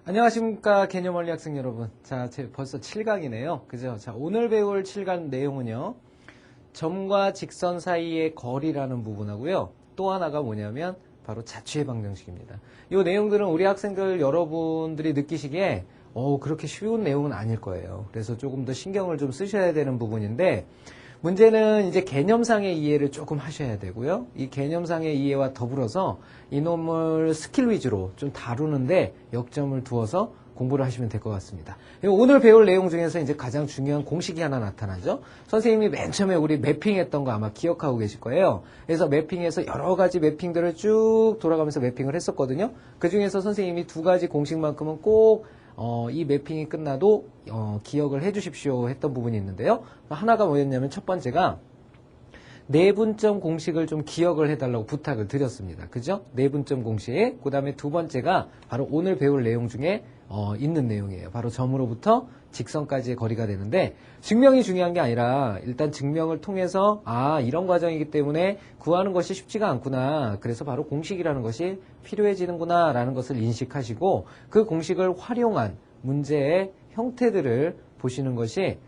안녕하십니까 개념원리 학생 여러분. 자, 벌써 7강이네요. 그죠? 자, 오늘 배울 7강 내용은요. 점과 직선 사이의 거리라는 부분하고요. 또 하나가 뭐냐면 바로 자취의 방정식입니다. 이 내용들은 우리 학생들 여러분들이 느끼시기에 그렇게 쉬운 내용은 아닐 거예요. 그래서 조금 더 신경을 좀 쓰셔야 되는 부분인데 문제는 이제 개념상의 이해를 조금 하셔야 되고요. 이 개념상의 이해와 더불어서 이놈을 스킬 위주로 좀 다루는데 역점을 두어서 공부를 하시면 될 것 같습니다. 오늘 배울 내용 중에서 이제 가장 중요한 공식이 하나 나타나죠. 선생님이 맨 처음에 우리 매핑했던 거 아마 기억하고 계실 거예요. 그래서 매핑에서 여러 가지 매핑들을 쭉 돌아가면서 매핑을 했었거든요. 그 중에서 선생님이 두 가지 공식만큼은 꼭 이 매핑이 끝나도 기억을 해 주십시오 했던 부분이 있는데요. 하나가 뭐였냐면 첫 번째가 내분점 공식을 좀 기억을 해달라고 부탁을 드렸습니다. 그죠? 내분점 공식. 그 다음에 두 번째가 바로 오늘 배울 내용 중에 있는 내용이에요. 바로 점으로부터 직선까지의 거리가 되는데 증명이 중요한 게 아니라 일단 증명을 통해서 이런 과정이기 때문에 구하는 것이 쉽지가 않구나. 그래서 바로 공식이라는 것이 필요해지는구나 라는 것을 인식하시고 그 공식을 활용한 문제의 형태들을 보시는 것이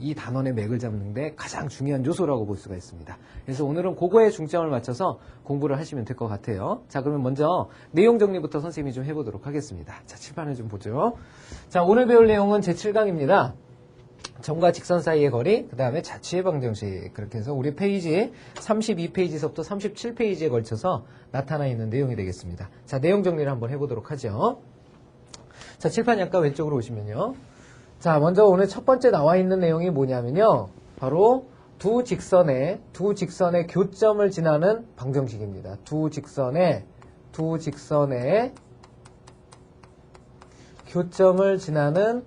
이 단원의 맥을 잡는 데 가장 중요한 요소라고 볼 수가 있습니다. 그래서 오늘은 그거에 중점을 맞춰서 공부를 하시면 될 것 같아요. 자, 그러면 먼저 내용 정리부터 선생님이 좀 해보도록 하겠습니다. 자, 칠판을 좀 보죠. 자, 오늘 배울 내용은 제7강입니다. 점과 직선 사이의 거리, 그 다음에 자취의 방정식. 그렇게 해서 우리 페이지 32페이지서부터 37페이지에 걸쳐서 나타나 있는 내용이 되겠습니다. 자, 내용 정리를 한번 해보도록 하죠. 자, 칠판 약간 왼쪽으로 오시면요. 자, 먼저 오늘 첫 번째 나와 있는 내용이 뭐냐면요. 바로 두 직선의 교점을 지나는 방정식입니다. 두 직선의 교점을 지나는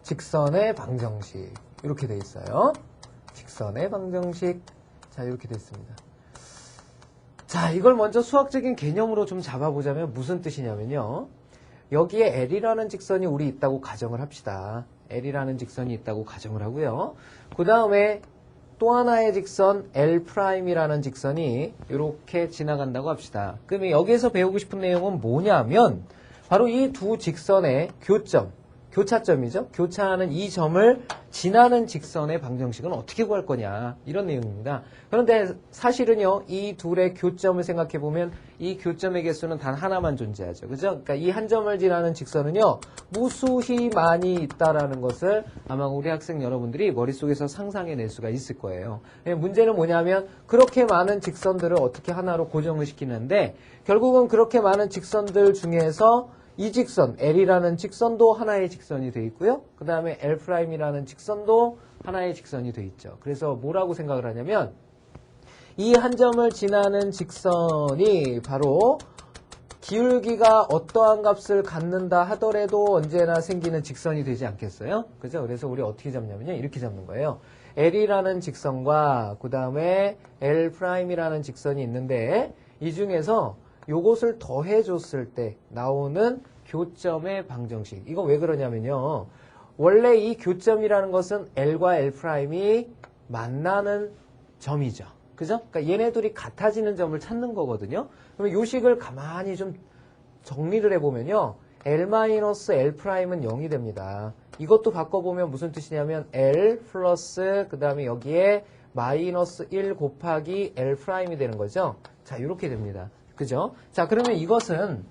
직선의 방정식. 이렇게 돼 있어요. 직선의 방정식. 자, 이렇게 돼 있습니다. 자, 이걸 먼저 수학적인 개념으로 좀 잡아보자면 무슨 뜻이냐면요. 여기에 L이라는 직선이 우리 있다고 가정을 합시다. L이라는 직선이 있다고 가정을 하고요. 그 다음에 또 하나의 직선 L'이라는 직선이 이렇게 지나간다고 합시다. 그러면 여기에서 배우고 싶은 내용은 뭐냐면 바로 이 두 직선의 교차점이죠. 교차하는 이 점을 지나는 직선의 방정식은 어떻게 구할 거냐 이런 내용입니다. 그런데 사실은요 이 둘의 교점을 생각해보면 이 교점의 개수는 단 하나만 존재하죠. 그죠? 그러니까 이 한 점을 지나는 직선은요 무수히 많이 있다라는 것을 아마 우리 학생 여러분들이 머릿속에서 상상해낼 수가 있을 거예요. 문제는 뭐냐면 그렇게 많은 직선들을 어떻게 하나로 고정을 시키는데 결국은 그렇게 많은 직선들 중에서 이 직선, L이라는 직선도 하나의 직선이 되어 있고요. 그 다음에 L'이라는 직선도 하나의 직선이 되어 있죠. 그래서 뭐라고 생각을 하냐면 이 한 점을 지나는 직선이 바로 기울기가 어떠한 값을 갖는다 하더라도 언제나 생기는 직선이 되지 않겠어요? 그죠? 그래서 우리 어떻게 잡냐면요. 이렇게 잡는 거예요. L이라는 직선과 그 다음에 L'이라는 직선이 있는데 이 중에서 요것을 더해줬을 때 나오는 교점의 방정식. 이거 왜 그러냐면요. 원래 이 교점이라는 것은 L과 L'이 만나는 점이죠. 그죠? 그러니까 얘네들이 같아지는 점을 찾는 거거든요. 그러면 요 식을 가만히 좀 정리를 해보면요. L-L'은 0이 됩니다. 이것도 바꿔보면 무슨 뜻이냐면 L 플러스 그 다음에 여기에 마이너스 1 곱하기 L'이 되는 거죠. 자, 이렇게 됩니다. 그죠? 자, 그러면 이것은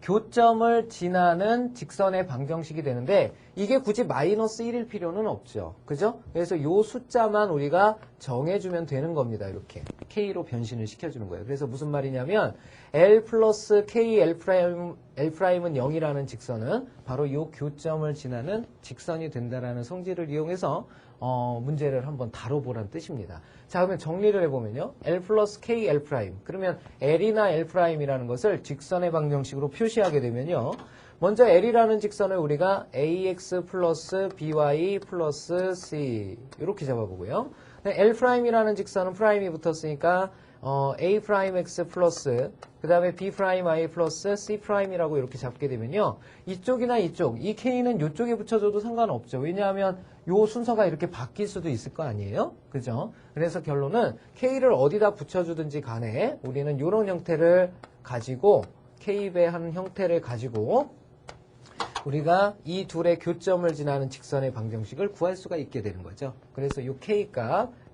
교점을 지나는 직선의 방정식이 되는데 이게 굳이 마이너스 1일 필요는 없죠. 그죠? 그래서 요 숫자만 우리가 정해주면 되는 겁니다. 이렇게 K로 변신을 시켜주는 거예요. 그래서 무슨 말이냐면 L 플러스 K L'은 0이라는 직선은 바로 요 교점을 지나는 직선이 된다라는 성질을 이용해서 문제를 한번 다뤄보라는 뜻입니다. 자, 그러면 정리를 해보면요. L 플러스 K L 프라임. 그러면 L이나 L 프라임이라는 것을 직선의 방정식으로 표시하게 되면요. 먼저 L이라는 직선을 우리가 AX 플러스 BY 플러스 C 이렇게 잡아보고요. L 프라임이라는 직선은 프라임이 붙었으니까 a'x 플러스 그 다음에 b'y 플러스 c'이라고 이렇게 잡게 되면요. 이쪽이나 이쪽, 이 k는 이쪽에 붙여줘도 상관없죠. 왜냐하면 요 순서가 이렇게 바뀔 수도 있을 거 아니에요? 그죠? 그래서 결론은 k를 어디다 붙여주든지 간에 우리는 이런 형태를 가지고 k배한 형태를 가지고 우리가 이 둘의 교점을 지나는 직선의 방정식을 구할 수가 있게 되는 거죠. 그래서 이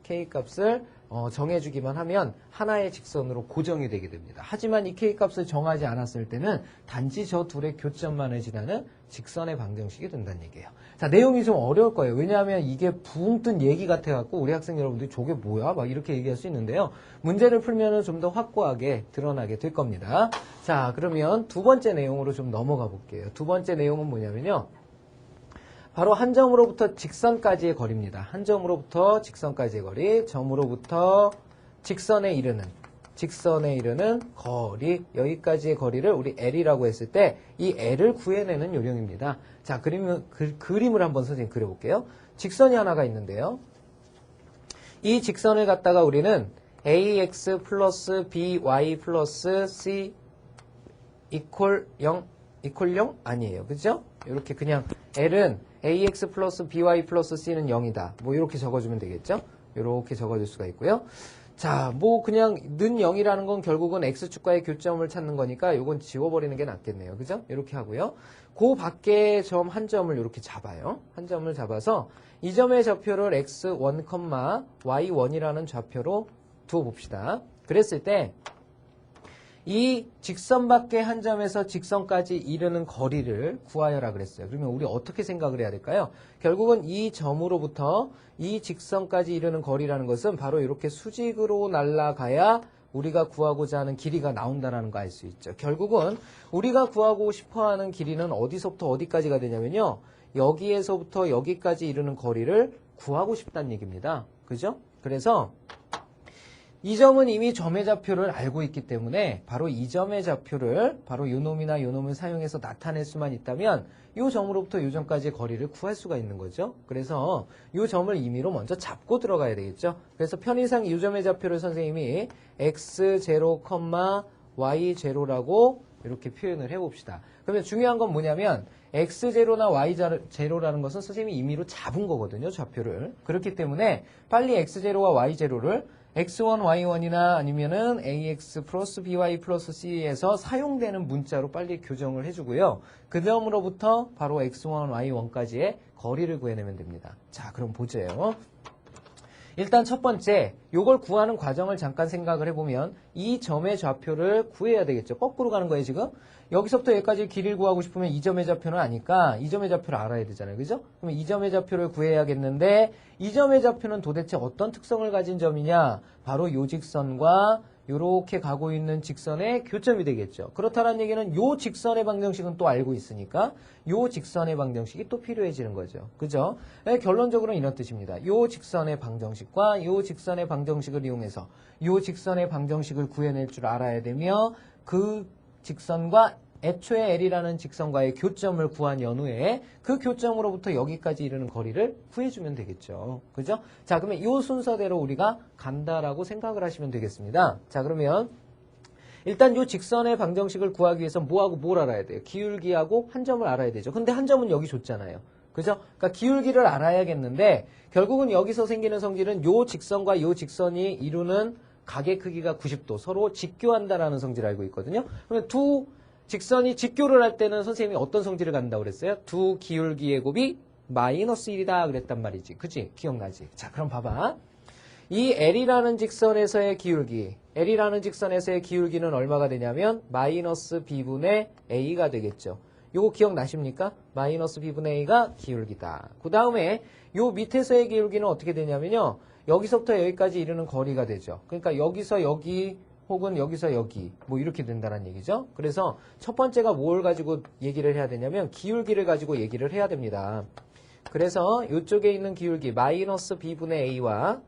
k값을 정해주기만 하면 하나의 직선으로 고정이 되게 됩니다. 하지만 이 k값을 정하지 않았을 때는 단지 저 둘의 교점만을 지나는 직선의 방정식이 된다는 얘기예요. 자, 내용이 좀 어려울 거예요. 왜냐하면 이게 붕 뜬 얘기 같아갖고 우리 학생 여러분들이 저게 뭐야? 막 이렇게 얘기할 수 있는데요. 문제를 풀면은 좀 더 확고하게 드러나게 될 겁니다. 자, 그러면 두 번째 내용으로 좀 넘어가 볼게요. 두 번째 내용은 뭐냐면요. 바로 한 점으로부터 직선까지의 거리입니다. 한 점으로부터 직선까지의 거리, 점으로부터 직선에 이르는 거리, 여기까지의 거리를 우리 L이라고 했을 때 이 L을 구해내는 요령입니다. 자, 그림을 한번 선생님 그려볼게요. 직선이 하나가 있는데요. 이 직선을 갖다가 우리는 ax 플러스 by 플러스 c 이퀄 0 아니에요. 그죠? 이렇게 그냥 L은 ax 플러스 by 플러스 c는 0이다. 뭐 이렇게 적어주면 되겠죠? 이렇게 적어줄 수가 있고요. 자, 뭐 그냥 는 0이라는 건 결국은 x축과의 교점을 찾는 거니까 이건 지워버리는 게 낫겠네요. 그죠? 이렇게 하고요. 그 밖에 점 한 점을 이렇게 잡아요. 한 점을 잡아서 이 점의 좌표를 x1, y1이라는 좌표로 두어봅시다. 그랬을 때 이 직선 밖의 한 점에서 직선까지 이르는 거리를 구하여라 그랬어요. 그러면 우리 어떻게 생각을 해야 될까요? 결국은 이 점으로부터 이 직선까지 이르는 거리라는 것은 바로 이렇게 수직으로 날아가야 우리가 구하고자 하는 길이가 나온다는 거 알 수 있죠. 결국은 우리가 구하고 싶어하는 길이는 어디서부터 어디까지가 되냐면요. 여기에서부터 여기까지 이르는 거리를 구하고 싶다는 얘기입니다. 그죠? 그래서 이 점은 이미 점의 좌표를 알고 있기 때문에 바로 이 점의 좌표를 바로 요 놈이나 요 놈을 사용해서 나타낼 수만 있다면 이 점으로부터 요 점까지의 거리를 구할 수가 있는 거죠. 그래서 이 점을 임의로 먼저 잡고 들어가야 되겠죠. 그래서 편의상 이 점의 좌표를 선생님이 x0, y0라고 이렇게 표현을 해봅시다. 그러면 중요한 건 뭐냐면 x0나 y0라는 것은 선생님이 임의로 잡은 거거든요. 좌표를. 그렇기 때문에 빨리 x0와 y0를 x1, y1이나 아니면은 ax 플러스 by 플러스 c에서 사용되는 문자로 빨리 교정을 해주고요. 그 다음으로부터 바로 x1, y1까지의 거리를 구해내면 됩니다. 자, 그럼 보죠. 일단 첫 번째, 요걸 구하는 과정을 잠깐 생각을 해보면 이 점의 좌표를 구해야 되겠죠. 거꾸로 가는 거예요, 지금. 여기서부터 여기까지 길이를 구하고 싶으면 이 점의 좌표는 아니까 이 점의 좌표를 알아야 되잖아요. 그죠? 그러면 이 점의 좌표를 구해야겠는데 이 점의 좌표는 도대체 어떤 특성을 가진 점이냐? 바로 요 직선과 요렇게 가고 있는 직선의 교점이 되겠죠. 그렇다는 얘기는 요 직선의 방정식은 또 알고 있으니까 요 직선의 방정식이 또 필요해지는 거죠. 그죠? 결론적으로는 이런 뜻입니다. 요 직선의 방정식과 요 직선의 방정식을 이용해서 요 직선의 방정식을 구해낼 줄 알아야 되며 그 직선과 애초에 L이라는 직선과의 교점을 구한 연후에 그 교점으로부터 여기까지 이르는 거리를 구해주면 되겠죠. 그죠? 자, 그러면 이 순서대로 우리가 간다라고 생각을 하시면 되겠습니다. 자, 그러면 일단 이 직선의 방정식을 구하기 위해서 뭐하고 뭘 알아야 돼요? 기울기하고 한 점을 알아야 되죠. 근데 한 점은 여기 줬잖아요. 그죠? 그러니까 기울기를 알아야겠는데 결국은 여기서 생기는 성질은 이 직선과 이 직선이 이루는 각의 크기가 90도 서로 직교한다라는 성질을 알고 있거든요. 그러면 두 직선이 직교를 할 때는 선생님이 어떤 성질을 갖는다고 그랬어요? 두 기울기의 곱이 마이너스 1이다 그랬단 말이지. 그치? 기억나지? 자, 그럼 봐봐. 이 L이라는 직선에서의 기울기, L이라는 직선에서의 기울기는 얼마가 되냐면 마이너스 B분의 A가 되겠죠. 요거 기억나십니까? 마이너스 B분의 A가 기울기다. 그 다음에 요 밑에서의 기울기는 어떻게 되냐면요. 여기서부터 여기까지 이르는 거리가 되죠. 그러니까 여기서 여기 혹은 여기서 여기 뭐 이렇게 된다는 얘기죠. 그래서 첫 번째가 뭘 가지고 얘기를 해야 되냐면 기울기를 가지고 얘기를 해야 됩니다. 그래서 이쪽에 있는 기울기 마이너스 B분의 A와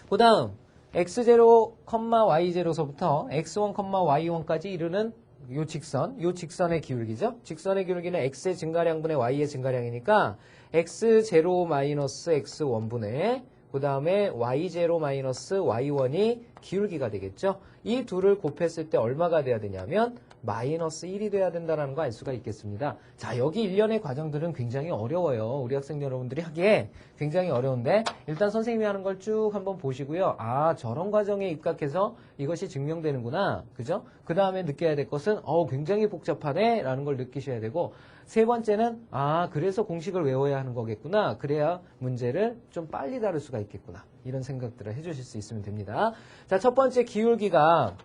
그 다음 x0, y0서부터 x1, y1까지 이르는 요 직선의 기울기죠. 직선의 기울기는 x의 증가량분의 y의 증가량이니까 x0 마이너스 x1분의 그 다음에 y0 마이너스 y1이 기울기가 되겠죠. 이 둘을 곱했을 때 얼마가 돼야 되냐면 마이너스 1이 돼야 된다는 거 알 수가 있겠습니다. 자, 여기 일련의 과정들은 굉장히 어려워요. 우리 학생 여러분들이 하기에 굉장히 어려운데 일단 선생님이 하는 걸 쭉 한번 보시고요. 아, 저런 과정에 입각해서 이것이 증명되는구나. 그죠? 그 다음에 느껴야 될 것은 굉장히 복잡하네 라는 걸 느끼셔야 되고, 세 번째는 그래서 공식을 외워야 하는 거겠구나. 그래야 문제를 좀 빨리 다룰 수가 있겠구나. 이런 생각들을 해주실 수 있으면 됩니다. 자, 첫 번째 기울기가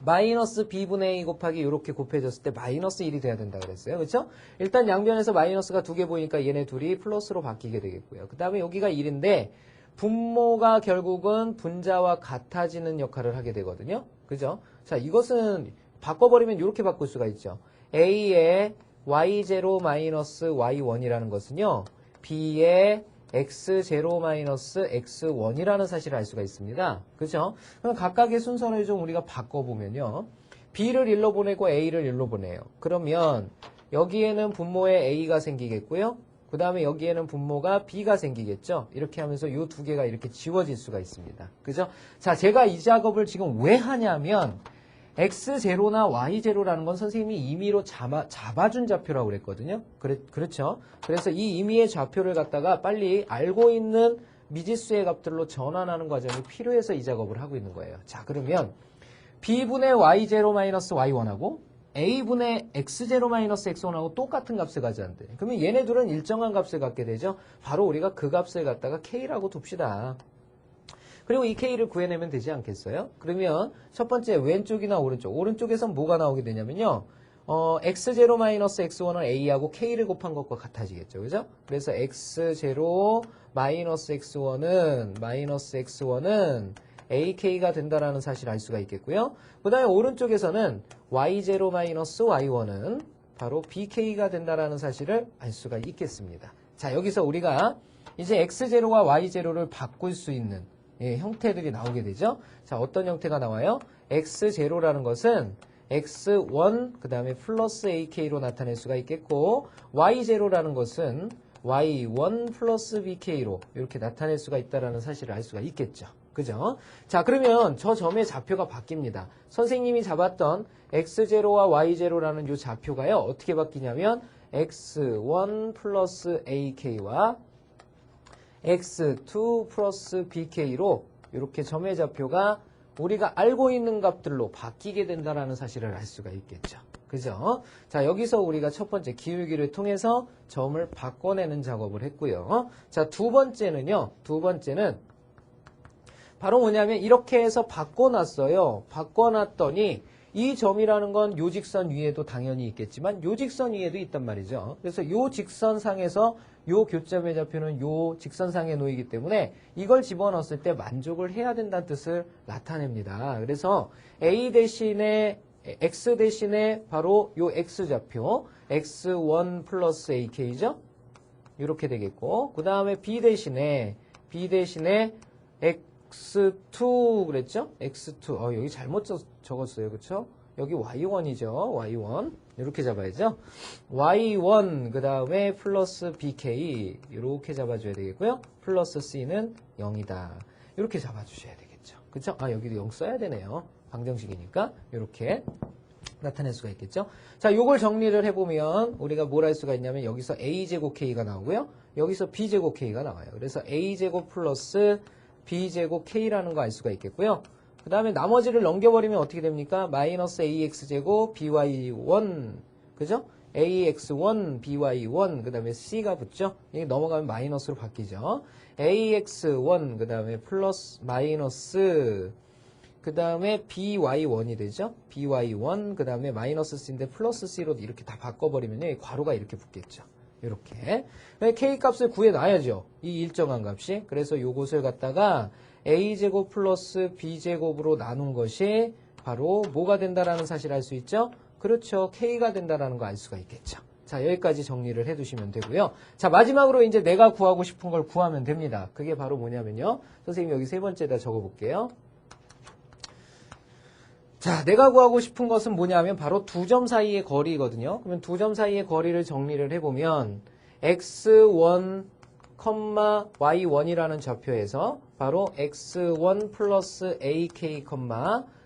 마이너스 b분의 a 곱하기 이렇게 곱해졌을 때 마이너스 1이 돼야 된다 그랬어요. 그렇죠? 일단 양변에서 마이너스가 두 개 보이니까 얘네 둘이 플러스로 바뀌게 되겠고요. 그 다음에 여기가 1인데 분모가 결국은 분자와 같아지는 역할을 하게 되거든요. 그죠? 자, 이것은 바꿔버리면 이렇게 바꿀 수가 있죠. a의 y0 마이너스 y1이라는 것은요. b의 x0 마이너스 x1이라는 사실을 알 수가 있습니다. 그죠? 그럼 각각의 순서를 좀 우리가 바꿔보면요. b를 1로 보내고 a를 1로 보내요. 그러면 여기에는 분모에 a가 생기겠고요. 그 다음에 여기에는 분모가 b가 생기겠죠. 이렇게 하면서 이 두 개가 이렇게 지워질 수가 있습니다. 그죠? 자, 제가 이 작업을 지금 왜 하냐면 x0나 y0라는 건 선생님이 임의로 잡아준 좌표라고 그랬거든요. 그렇죠? 그래서 이 임의의 좌표를 갖다가 빨리 알고 있는 미지수의 값들로 전환하는 과정이 필요해서 이 작업을 하고 있는 거예요. 자, 그러면 b분의 y0-y1하고 a분의 x0-x1하고 똑같은 값을 가져간대. 그러면 얘네 둘은 일정한 값을 갖게 되죠. 바로 우리가 그 값을 갖다가 k라고 둡시다. 그리고 이 k를 구해내면 되지 않겠어요? 그러면 첫 번째 왼쪽이나 오른쪽에선 뭐가 나오게 되냐면요. x0-x1은 a하고 k를 곱한 것과 같아지겠죠. 그죠? 그래서 x0-x1은 ak가 된다라는 사실을 알 수가 있겠고요. 그 다음에 오른쪽에서는 y0-y1은 바로 bk가 된다라는 사실을 알 수가 있겠습니다. 자, 여기서 우리가 이제 x0와 y0를 바꿀 수 있는 형태들이 나오게 되죠. 자, 어떤 형태가 나와요? x0라는 것은 x1 그 다음에 플러스 ak로 나타낼 수가 있겠고, y0라는 것은 y1 플러스 bk로 이렇게 나타낼 수가 있다는 사실을 알 수가 있겠죠. 그죠? 자, 그러면 저 점의 좌표가 바뀝니다. 선생님이 잡았던 x0와 y0라는 이 좌표가요. 어떻게 바뀌냐면 x1 플러스 ak와 x2 플러스 bk로 이렇게 점의 좌표가 우리가 알고 있는 값들로 바뀌게 된다는 사실을 알 수가 있겠죠. 그죠? 자, 여기서 우리가 첫 번째 기울기를 통해서 점을 바꿔내는 작업을 했고요. 자, 두 번째는 바로 뭐냐면 이렇게 해서 바꿔놨어요. 바꿔놨더니 이 점이라는 건 요 직선 위에도 당연히 있겠지만 요 직선 위에도 있단 말이죠. 그래서 요 직선상에서 요 교점의 좌표는 요 직선상에 놓이기 때문에 이걸 집어넣었을 때 만족을 해야 된다는 뜻을 나타냅니다. 그래서 A 대신에 X 대신에 바로 요 X 좌표 X1 플러스 AK죠? 이렇게 되겠고, 그 다음에 B 대신에 X2 그랬죠? X2 여기 잘못 적었어요. 그쵸? 여기 Y1이죠. Y1 이렇게 잡아야죠. Y1 그 다음에 플러스 BK 이렇게 잡아줘야 되겠고요. 플러스 C는 0이다. 이렇게 잡아주셔야 되겠죠. 그쵸? 여기도 0 써야 되네요. 방정식이니까 이렇게 나타낼 수가 있겠죠. 자, 요걸 정리를 해보면 우리가 뭘 할 수가 있냐면 여기서 A제곱 K가 나오고요. 여기서 B제곱 K가 나와요. 그래서 A제곱 플러스 B제곱 K라는 거 알 수가 있겠고요. 그 다음에 나머지를 넘겨버리면 어떻게 됩니까? 마이너스 AX제곱 BY1 그죠? AX1 BY1 그 다음에 C가 붙죠? 이게 넘어가면 마이너스로 바뀌죠. AX1 그 다음에 플러스 마이너스 그 다음에 BY1이 되죠? BY1 그 다음에 마이너스 C인데 플러스 C로 이렇게 다 바꿔버리면요. 이 괄호가 이렇게 붙겠죠. 이렇게. K값을 구해놔야죠. 이 일정한 값이. 그래서 요것을 갖다가 A제곱 플러스 B제곱으로 나눈 것이 바로 뭐가 된다라는 사실을 알 수 있죠? 그렇죠. K가 된다라는 거 알 수가 있겠죠. 자, 여기까지 정리를 해두시면 되고요. 자, 마지막으로 이제 내가 구하고 싶은 걸 구하면 됩니다. 그게 바로 뭐냐면요. 선생님 여기 세 번째에다 적어볼게요. 자, 내가 구하고 싶은 것은 뭐냐면 바로 두 점 사이의 거리거든요. 그러면 두 점 사이의 거리를 정리를 해보면 x1, y1이라는 좌표에서 바로 x1 플러스 ak,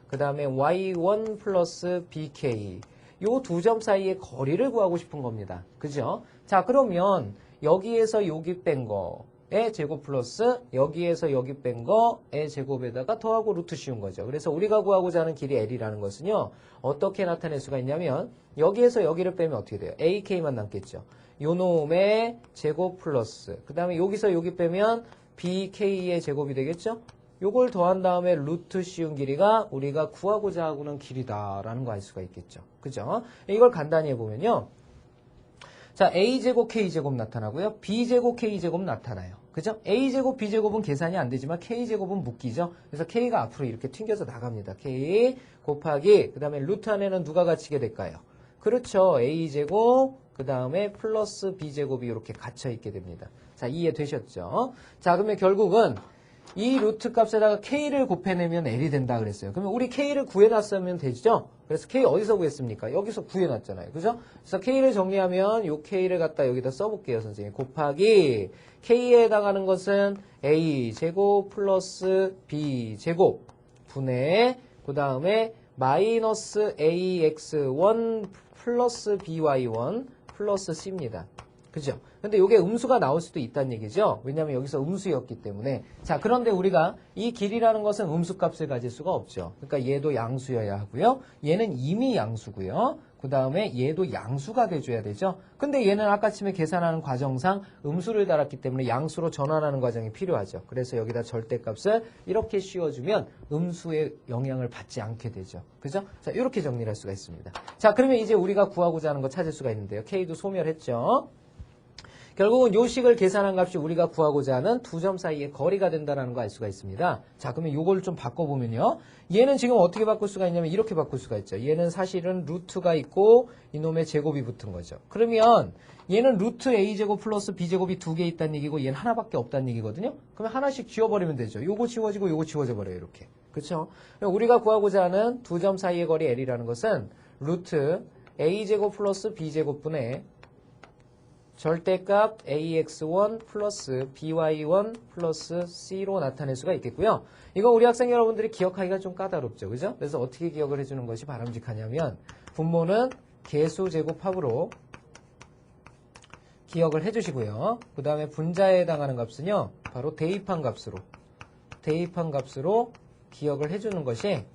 그 다음에 y1 플러스 bk 요 두 점 사이의 거리를 구하고 싶은 겁니다. 그죠? 자, 그러면 여기에서 여기 뺀 거의 제곱 플러스 여기에서 여기 뺀 거의 제곱에다가 더하고 루트 씌운 거죠. 그래서 우리가 구하고자 하는 길이 L이라는 것은요. 어떻게 나타낼 수가 있냐면 여기에서 여기를 빼면 어떻게 돼요? AK만 남겠죠. 요 놈의 제곱 플러스 그 다음에 여기서 여기 빼면 BK의 제곱이 되겠죠? 요걸 더한 다음에 루트 씌운 길이가 우리가 구하고자 하고는 길이다라는 거 알 수가 있겠죠. 그죠? 이걸 간단히 해보면요. 자, A제곱, K제곱 나타나고요. B제곱, K제곱 나타나요. 그죠? A제곱, B제곱은 계산이 안 되지만 K제곱은 묶이죠. 그래서 K가 앞으로 이렇게 튕겨서 나갑니다. K 곱하기 그 다음에 루트 안에는 누가 갇히게 될까요? 그렇죠. A제곱 그 다음에 플러스 B제곱이 이렇게 갇혀 있게 됩니다. 자, 이해되셨죠? 자, 그러면 결국은 이 루트 값에다가 K를 곱해내면 L이 된다 그랬어요. 그러면 우리 K를 구해놨으면 되죠? 그래서 K 어디서 구했습니까? 여기서 구해놨잖아요. 그죠? 그래서 K를 정리하면 요 K를 갖다 여기다 써볼게요, 선생님. 곱하기 K에 해당하는 것은 A제곱 플러스 B제곱 분의 그 다음에 마이너스 AX1 플러스 BY1 플러스 C입니다. 그죠? 근데 이게 음수가 나올 수도 있다는 얘기죠. 왜냐하면 여기서 음수였기 때문에. 자, 그런데 우리가 이 길이라는 것은 음수값을 가질 수가 없죠. 그러니까 얘도 양수여야 하고요. 얘는 이미 양수고요. 그 다음에 얘도 양수가 돼줘야 되죠. 근데 얘는 아까쯤에 계산하는 과정상 음수를 달았기 때문에 양수로 전환하는 과정이 필요하죠. 그래서 여기다 절대값을 이렇게 씌워주면 음수의 영향을 받지 않게 되죠. 그죠? 자, 이렇게 정리를 할 수가 있습니다. 자, 그러면 이제 우리가 구하고자 하는 거 찾을 수가 있는데요. K도 소멸했죠. 결국은 요 식을 계산한 값이 우리가 구하고자 하는 두 점 사이의 거리가 된다는 거 알 수가 있습니다. 자, 그러면 요걸 좀 바꿔보면요. 얘는 지금 어떻게 바꿀 수가 있냐면 이렇게 바꿀 수가 있죠. 얘는 사실은 루트가 있고 이놈의 제곱이 붙은 거죠. 그러면 얘는 루트 A제곱 플러스 B제곱이 두 개 있다는 얘기고 얘는 하나밖에 없다는 얘기거든요. 그러면 하나씩 지워버리면 되죠. 요거 지워지고 요거 지워져 버려요. 이렇게. 그렇죠? 우리가 구하고자 하는 두 점 사이의 거리 L이라는 것은 루트 A제곱 플러스 B제곱분의 절대값 AX1 플러스 BY1 플러스 C로 나타낼 수가 있겠고요. 이거 우리 학생 여러분들이 기억하기가 좀 까다롭죠. 그죠? 그래서 어떻게 기억을 해주는 것이 바람직하냐면 분모는 개수 제곱합으로 기억을 해주시고요. 그 다음에 분자에 해당하는 값은요. 바로 대입한 값으로 기억을 해주는 것이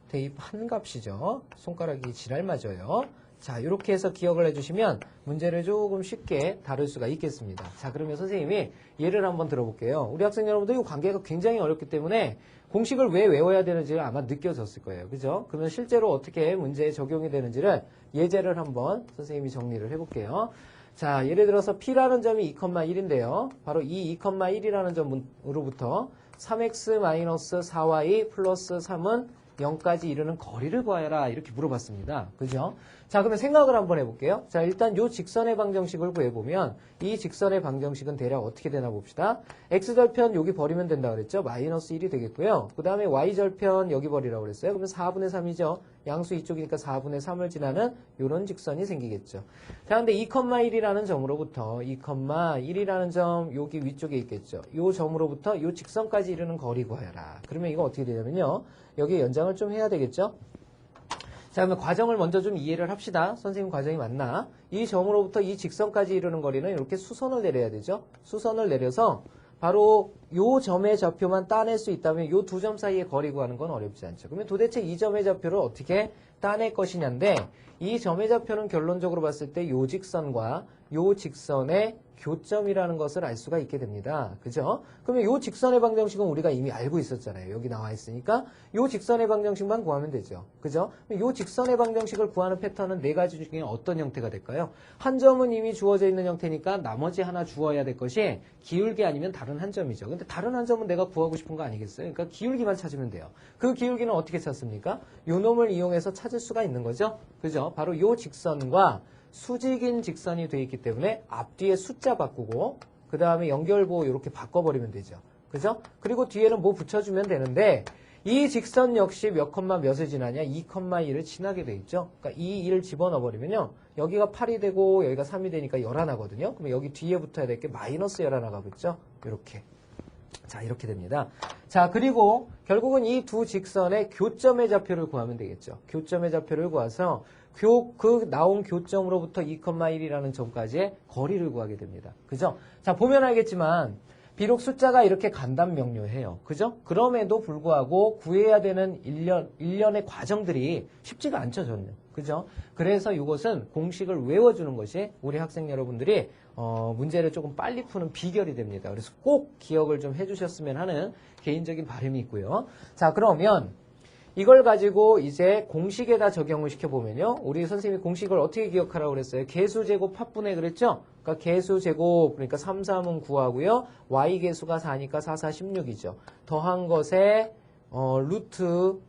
대입한 값이죠. 손가락이 지랄 맞아요. 자, 이렇게 해서 기억을 해주시면 문제를 조금 쉽게 다룰 수가 있겠습니다. 자, 그러면 선생님이 예를 한번 들어볼게요. 우리 학생 여러분들 이 관계가 굉장히 어렵기 때문에 공식을 왜 외워야 되는지가 아마 느껴졌을 거예요. 그죠? 그러면 실제로 어떻게 문제에 적용이 되는지를 예제를 한번 선생님이 정리를 해볼게요. 자, 예를 들어서 P라는 점이 2,1인데요. 바로 이 2,1이라는 점으로부터 3x-4y 플러스 3은 0까지 이르는 거리를 구하여라 이렇게 물어봤습니다. 그죠? 자, 그러면 생각을 한번 해볼게요. 자, 일단 요 직선의 방정식을 구해보면 이 직선의 방정식은 대략 어떻게 되나 봅시다. x절편 여기 버리면 된다고 그랬죠? 마이너스 1이 되겠고요. 그 다음에 y절편 여기 버리라고 그랬어요. 그러면 4분의 3이죠. 양수 이쪽이니까 4분의 3을 지나는 요런 직선이 생기겠죠. 자, 근데 2,1이라는 점으로부터 2,1이라는 점 여기 위쪽에 있겠죠. 요 점으로부터 요 직선까지 이르는 거리 구하여라. 그러면 이거 어떻게 되냐면요. 여기 연장을 좀 해야 되겠죠? 자, 그러면 과정을 먼저 좀 이해를 합시다. 선생님 과정이 맞나? 이 점으로부터 이 직선까지 이르는 거리는 이렇게 수선을 내려야 되죠? 수선을 내려서 바로 요 점의 좌표만 따낼 수 있다면 요 두 점 사이의 거리 구하는 건 어렵지 않죠. 그러면 도대체 이 점의 좌표를 어떻게 따낼 것이냐인데 이 점의 좌표는 결론적으로 봤을 때 요 직선과 요 직선의 교점이라는 것을 알 수가 있게 됩니다. 그죠? 그러면 요 직선의 방정식은 우리가 이미 알고 있었잖아요. 여기 나와 있으니까 요 직선의 방정식만 구하면 되죠. 그죠? 요 직선의 방정식을 구하는 패턴은 네 가지 중에 어떤 형태가 될까요? 한 점은 이미 주어져 있는 형태니까 나머지 하나 주어야 될 것이 기울기 아니면 다른 한 점이죠. 근데 다른 한 점은 내가 구하고 싶은 거 아니겠어요? 그러니까 기울기만 찾으면 돼요. 그 기울기는 어떻게 찾습니까? 요 놈을 이용해서 찾을 수가 있는 거죠. 그죠? 바로 요 직선과 수직인 직선이 되어 있기 때문에 앞뒤에 숫자 바꾸고 그 다음에 연결부 이렇게 바꿔버리면 되죠. 그죠? 그리고 뒤에는 뭐 붙여주면 되는데 이 직선 역시 몇 컴마 몇을 지나냐? 2,2를 지나게 돼 있죠. 그러니까 이 2를 집어넣어버리면요. 여기가 8이 되고 여기가 3이 되니까 11하거든요. 그러면 여기 뒤에 붙어야 될 게 마이너스 11하겠죠? 이렇게. 자, 이렇게 됩니다. 자, 그리고 결국은 이 두 직선의 교점의 좌표를 구하면 되겠죠. 교점의 좌표를 구해서 그 나온 교점으로부터 2,1이라는 점까지의 거리를 구하게 됩니다. 그죠? 자, 보면 알겠지만 비록 숫자가 이렇게 간단 명료해요. 그죠? 그럼에도 불구하고 구해야 되는 일련의 과정들이 쉽지가 않죠, 전혀. 그죠? 그래서 이것은 공식을 외워주는 것이 우리 학생 여러분들이 문제를 조금 빨리 푸는 비결이 됩니다. 그래서 꼭 기억을 좀 해주셨으면 하는 개인적인 바람이 있고요. 자, 그러면 이걸 가지고 이제 공식에다 적용을 시켜보면요. 우리 선생님이 공식을 어떻게 기억하라고 그랬어요? 개수제곱 팥분해 그랬죠? 그러니까 개수제곱, 그러니까 3, 3은 9하고요. Y개수가 4니까 4, 4, 16이죠. 더한 것에 루트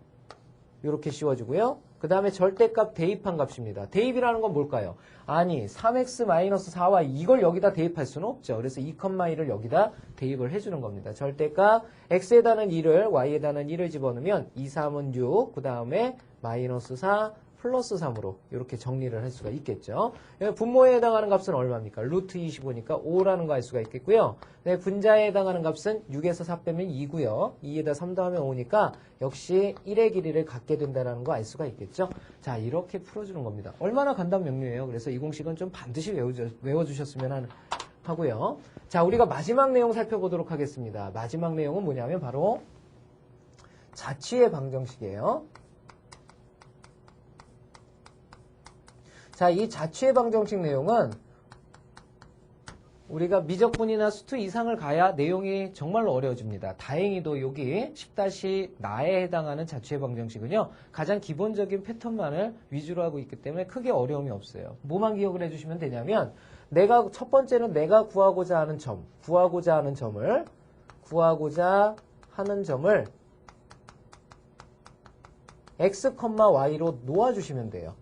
이렇게 씌워주고요. 그 다음에 절대값 대입한 값입니다. 대입이라는 건 뭘까요? 아니 3x-4y 이걸 여기다 대입할 수는 없죠. 그래서 2,1을 여기다 대입을 해주는 겁니다. 절대값 x에다는 2를 y에다는 1을 집어넣으면 2, 3은 6, 그 다음에 마이너스 4 플러스 3으로 이렇게 정리를 할 수가 있겠죠. 분모에 해당하는 값은 얼마입니까? 루트 25니까 5라는 거 알 수가 있겠고요. 분자에 해당하는 값은 6에서 4 빼면 2고요. 2에다 3 더하면 5니까 역시 1의 길이를 갖게 된다는 거 알 수가 있겠죠. 자, 이렇게 풀어주는 겁니다. 얼마나 간단 명료해요. 그래서 이 공식은 좀 반드시 외워주셨으면 하고요. 자, 우리가 마지막 내용 살펴보도록 하겠습니다. 마지막 내용은 뭐냐면 바로 자취의 방정식이에요. 자, 이 자취의 방정식 내용은 우리가 미적분이나 수투 이상을 가야 내용이 정말로 어려워집니다. 다행히도 여기 10-나에 해당하는 자취의 방정식은요. 가장 기본적인 패턴만을 위주로 하고 있기 때문에 크게 어려움이 없어요. 뭐만 기억을 해주시면 되냐면 첫 번째는 내가 구하고자 하는 점을 x, y로 놓아주시면 돼요.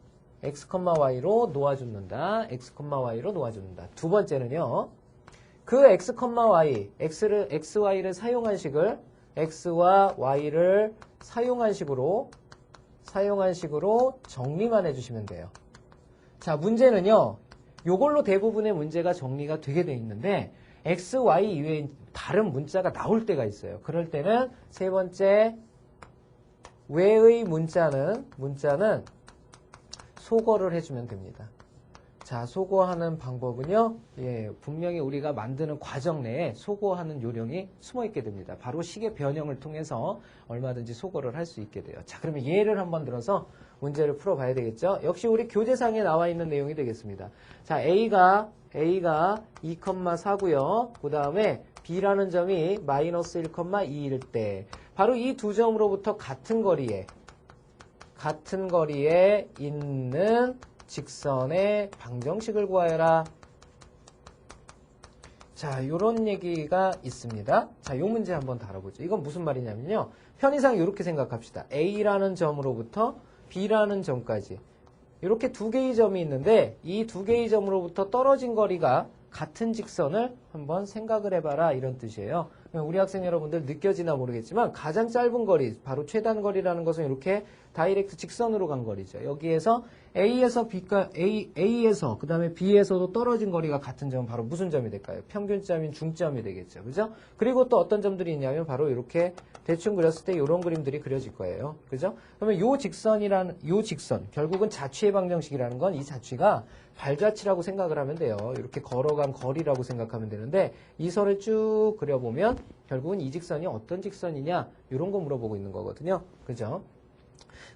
x, y로 놓아줍는다. x, y로 놓아줍는다. 두 번째는요. 그 x, y, x, y를 사용한 식을 x와 y를 사용한 식으로 정리만 해주시면 돼요. 자, 문제는요. 요걸로 대부분의 문제가 정리가 되게 돼 있는데 x, y 이외에 다른 문자가 나올 때가 있어요. 그럴 때는 세 번째 외의 문자는 소거를 해주면 됩니다. 자, 소거하는 방법은요. 분명히 우리가 만드는 과정 내에 소거하는 요령이 숨어있게 됩니다. 바로 식의 변형을 통해서 얼마든지 소거를 할 수 있게 돼요. 자, 그러면 예를 한번 들어서 문제를 풀어봐야 되겠죠. 역시 우리 교재상에 나와 있는 내용이 되겠습니다. 자, A가 2,4고요. 그 다음에 B라는 점이 마이너스 1,2일 때 바로 이 두 점으로부터 같은 거리에 있는 직선의 방정식을 구하여라. 자, 요런 얘기가 있습니다. 자, 요 문제 한번 다뤄보죠. 이건 무슨 말이냐면요. 편의상 이렇게 생각합시다. A라는 점으로부터 B라는 점까지 이렇게 두 개의 점이 있는데 이 두 개의 점으로부터 떨어진 거리가 같은 직선을 한번 생각을 해봐라 이런 뜻이에요. 우리 학생 여러분들 느껴지나 모르겠지만 가장 짧은 거리, 바로 최단 거리라는 것은 이렇게 다이렉트 직선으로 간 거리죠. 여기에서 A에서 A에서 그 다음에 B에서도 떨어진 거리가 같은 점은 바로 무슨 점이 될까요? 평균점인 중점이 되겠죠. 그죠? 그리고 또 어떤 점들이 있냐면 바로 이렇게 대충 그렸을 때 이런 그림들이 그려질 거예요. 그죠? 그러면 요 직선, 결국은 자취의 방정식이라는 건 이 자취가 발자취라고 생각을 하면 돼요. 이렇게 걸어간 거리라고 생각하면 되는데 이 선을 쭉 그려보면 결국은 이 직선이 어떤 직선이냐 이런 거 물어보고 있는 거거든요. 그죠?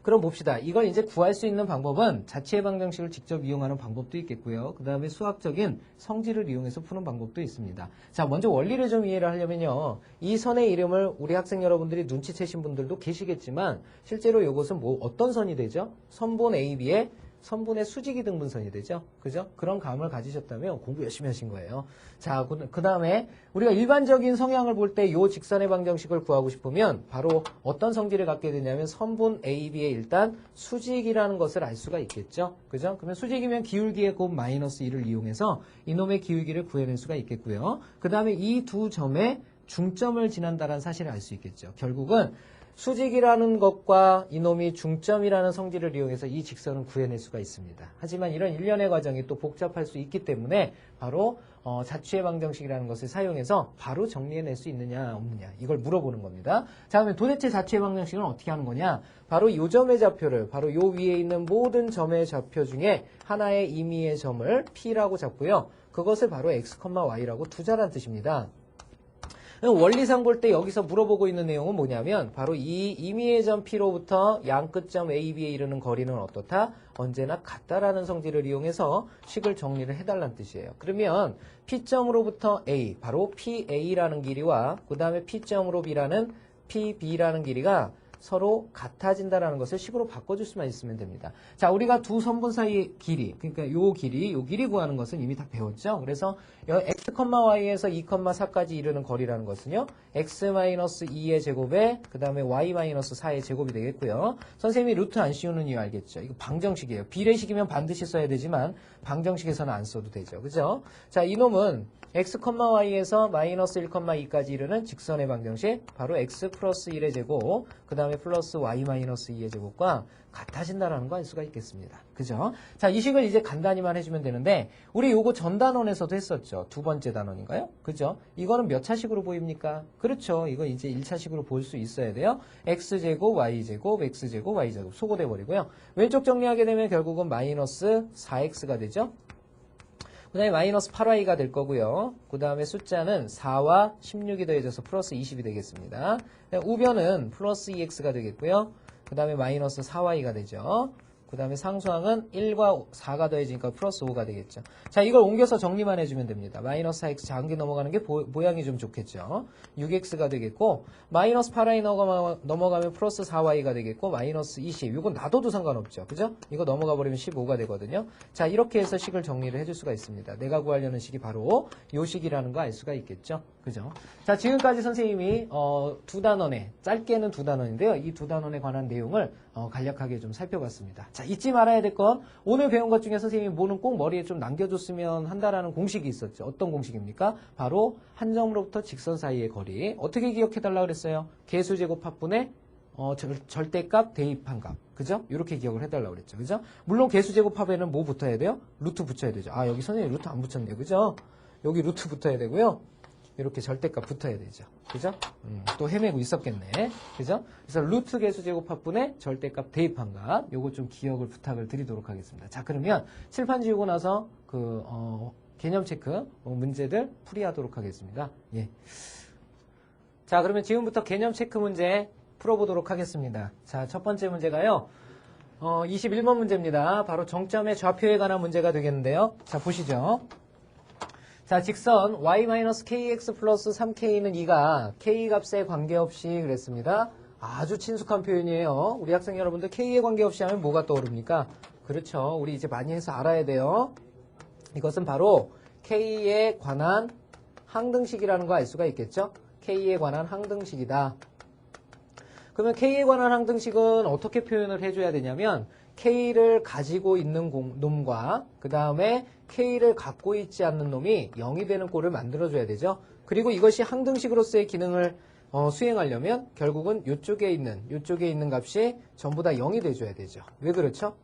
그럼 봅시다. 이걸 이제 구할 수 있는 방법은 자취의 방정식을 직접 이용하는 방법도 있겠고요. 그 다음에 수학적인 성질을 이용해서 푸는 방법도 있습니다. 자, 먼저 원리를 좀 이해를 하려면요. 이 선의 이름을 우리 학생 여러분들이 눈치채신 분들도 계시겠지만 실제로 이것은 어떤 선이 되죠? 선분 AB의 선분의 수직이 등분선이 되죠. 그죠? 그런 감을 가지셨다면 공부 열심히 하신 거예요. 자, 그 다음에 우리가 일반적인 성향을 볼 때 이 직선의 방정식을 구하고 싶으면 바로 어떤 성질을 갖게 되냐면 선분 AB의 일단 수직이라는 것을 알 수가 있겠죠. 그죠? 그러면 수직이면 기울기의 곱 마이너스 1을 이용해서 이놈의 기울기를 구해낼 수가 있겠고요. 그 다음에 이 두 점의 중점을 지난다는 사실을 알 수 있겠죠. 결국은 수직이라는 것과 이놈이 중점이라는 성질을 이용해서 이 직선은 구해낼 수가 있습니다. 하지만 이런 일련의 과정이 또 복잡할 수 있기 때문에 바로 자취의 방정식이라는 것을 사용해서 바로 정리해낼 수 있느냐 없느냐 이걸 물어보는 겁니다. 자, 그러면 도대체 자취의 방정식은 어떻게 하는 거냐? 바로 요 점의 좌표를 바로 요 위에 있는 모든 점의 좌표 중에 하나의 임의의 점을 P라고 잡고요. 그것을 바로 X, Y라고 두자란 뜻입니다. 원리상 볼 때 여기서 물어보고 있는 내용은 뭐냐면 바로 이 임의의 점 P로부터 양 끝점 A, B에 이르는 거리는 어떻다? 언제나 같다라는 성질을 이용해서 식을 정리를 해달라는 뜻이에요. 그러면 P점으로부터 A, 바로 PA라는 길이와 그 다음에 P점으로 B라는 PB라는 길이가 서로 같아진다라는 것을 식으로 바꿔줄 수만 있으면 됩니다. 자, 우리가 두 선분 사이의 길이, 그러니까 요 길이 구하는 것은 이미 다 배웠죠. 그래서 x, y에서 2, 4까지 이르는 거리라는 것은요, x-2의 제곱에 그 다음에 y-4의 제곱이 되겠고요. 선생님이 루트 안 씌우는 이유 알겠죠? 이거 방정식이에요. 비례식이면 반드시 써야 되지만 방정식에서는 안 써도 되죠. 그죠? 자, 이놈은 x, y에서 마이너스 1, 2까지 이르는 직선의 방정식, 바로 x 플러스 1의 제곱, 그 다음에 플러스 y 마이너스 2의 제곱과 같아진다라는 거 알 수가 있겠습니다. 그죠? 자, 이 식을 이제 간단히만 해주면 되는데, 우리 요거 전 단원에서도 했었죠. 두 번째 단원인가요? 그죠? 이거는 몇 차식으로 보입니까? 그렇죠. 이거 이제 1차식으로 볼 수 있어야 돼요. x제곱, y제곱, x제곱, y제곱. 소거돼 버리고요. 왼쪽 정리하게 되면 결국은 마이너스 4x가 되죠. 그 다음에 마이너스 8y가 될 거고요. 그 다음에 숫자는 4와 16이 더해져서 플러스 20이 되겠습니다. 우변은 플러스 2x가 되겠고요. 그 다음에 마이너스 4y가 되죠. 그 다음에 상수항은 1과 4가 더해지니까 플러스 5가 되겠죠. 자, 이걸 옮겨서 정리만 해주면 됩니다. 마이너스 4x 작은 게 넘어가는 게 모양이 좀 좋겠죠. 6x가 되겠고, 마이너스 8y 넘어가면 플러스 4y가 되겠고, 마이너스 20. 이건 놔둬도 상관없죠. 그죠? 이거 넘어가 버리면 15가 되거든요. 자, 이렇게 해서 식을 정리를 해줄 수가 있습니다. 내가 구하려는 식이 바로 요 식이라는 거 알 수가 있겠죠. 그죠? 자, 지금까지 선생님이 두 단원에, 짧게는 두 단원인데요. 이 두 단원에 관한 내용을 간략하게 좀 살펴봤습니다. 자, 잊지 말아야 될 건 오늘 배운 것 중에 선생님이 뭐는 꼭 머리에 좀 남겨줬으면 한다라는 공식이 있었죠. 어떤 공식입니까? 바로 한 점으로부터 직선 사이의 거리. 어떻게 기억해달라고 그랬어요? 개수제곱 합분의 절대값 대입한 값. 그죠? 이렇게 기억을 해달라고 그랬죠. 그죠? 물론 개수제곱합에는 뭐 붙어야 돼요? 루트 붙여야 되죠. 아, 여기 선생님 루트 안 붙였네요. 그죠? 여기 루트 붙어야 되고요. 이렇게 절대값 붙어야 되죠. 그죠? 또 헤매고 있었겠네. 그죠? 그래서 루트 개수 제곱합분의 절대값 대입한 값. 요거 좀 기억을 부탁을 드리도록 하겠습니다. 자, 그러면 칠판 지우고 나서 개념 체크 문제들 풀이하도록 하겠습니다. 예. 자, 그러면 지금부터 개념 체크 문제 풀어보도록 하겠습니다. 자, 첫 번째 문제가요. 21번 문제입니다. 바로 정점의 좌표에 관한 문제가 되겠는데요. 자, 보시죠. 자, 직선 y-kx 플러스 3k는 2가 k 값에 관계없이 그랬습니다. 아주 친숙한 표현이에요. 우리 학생 여러분들 k에 관계없이 하면 뭐가 떠오릅니까? 그렇죠. 우리 이제 많이 해서 알아야 돼요. 이것은 바로 k에 관한 항등식이라는 거 알 수가 있겠죠? k에 관한 항등식이다. 그러면 k에 관한 항등식은 어떻게 표현을 해줘야 되냐면 k를 가지고 있는 놈과 그 다음에 k를 갖고 있지 않는 놈이 0이 되는 꼴을 만들어줘야 되죠. 그리고 이것이 항등식으로서의 기능을 수행하려면 결국은 이쪽에 있는 값이 전부 다 0이 돼줘야 되죠. 왜 그렇죠?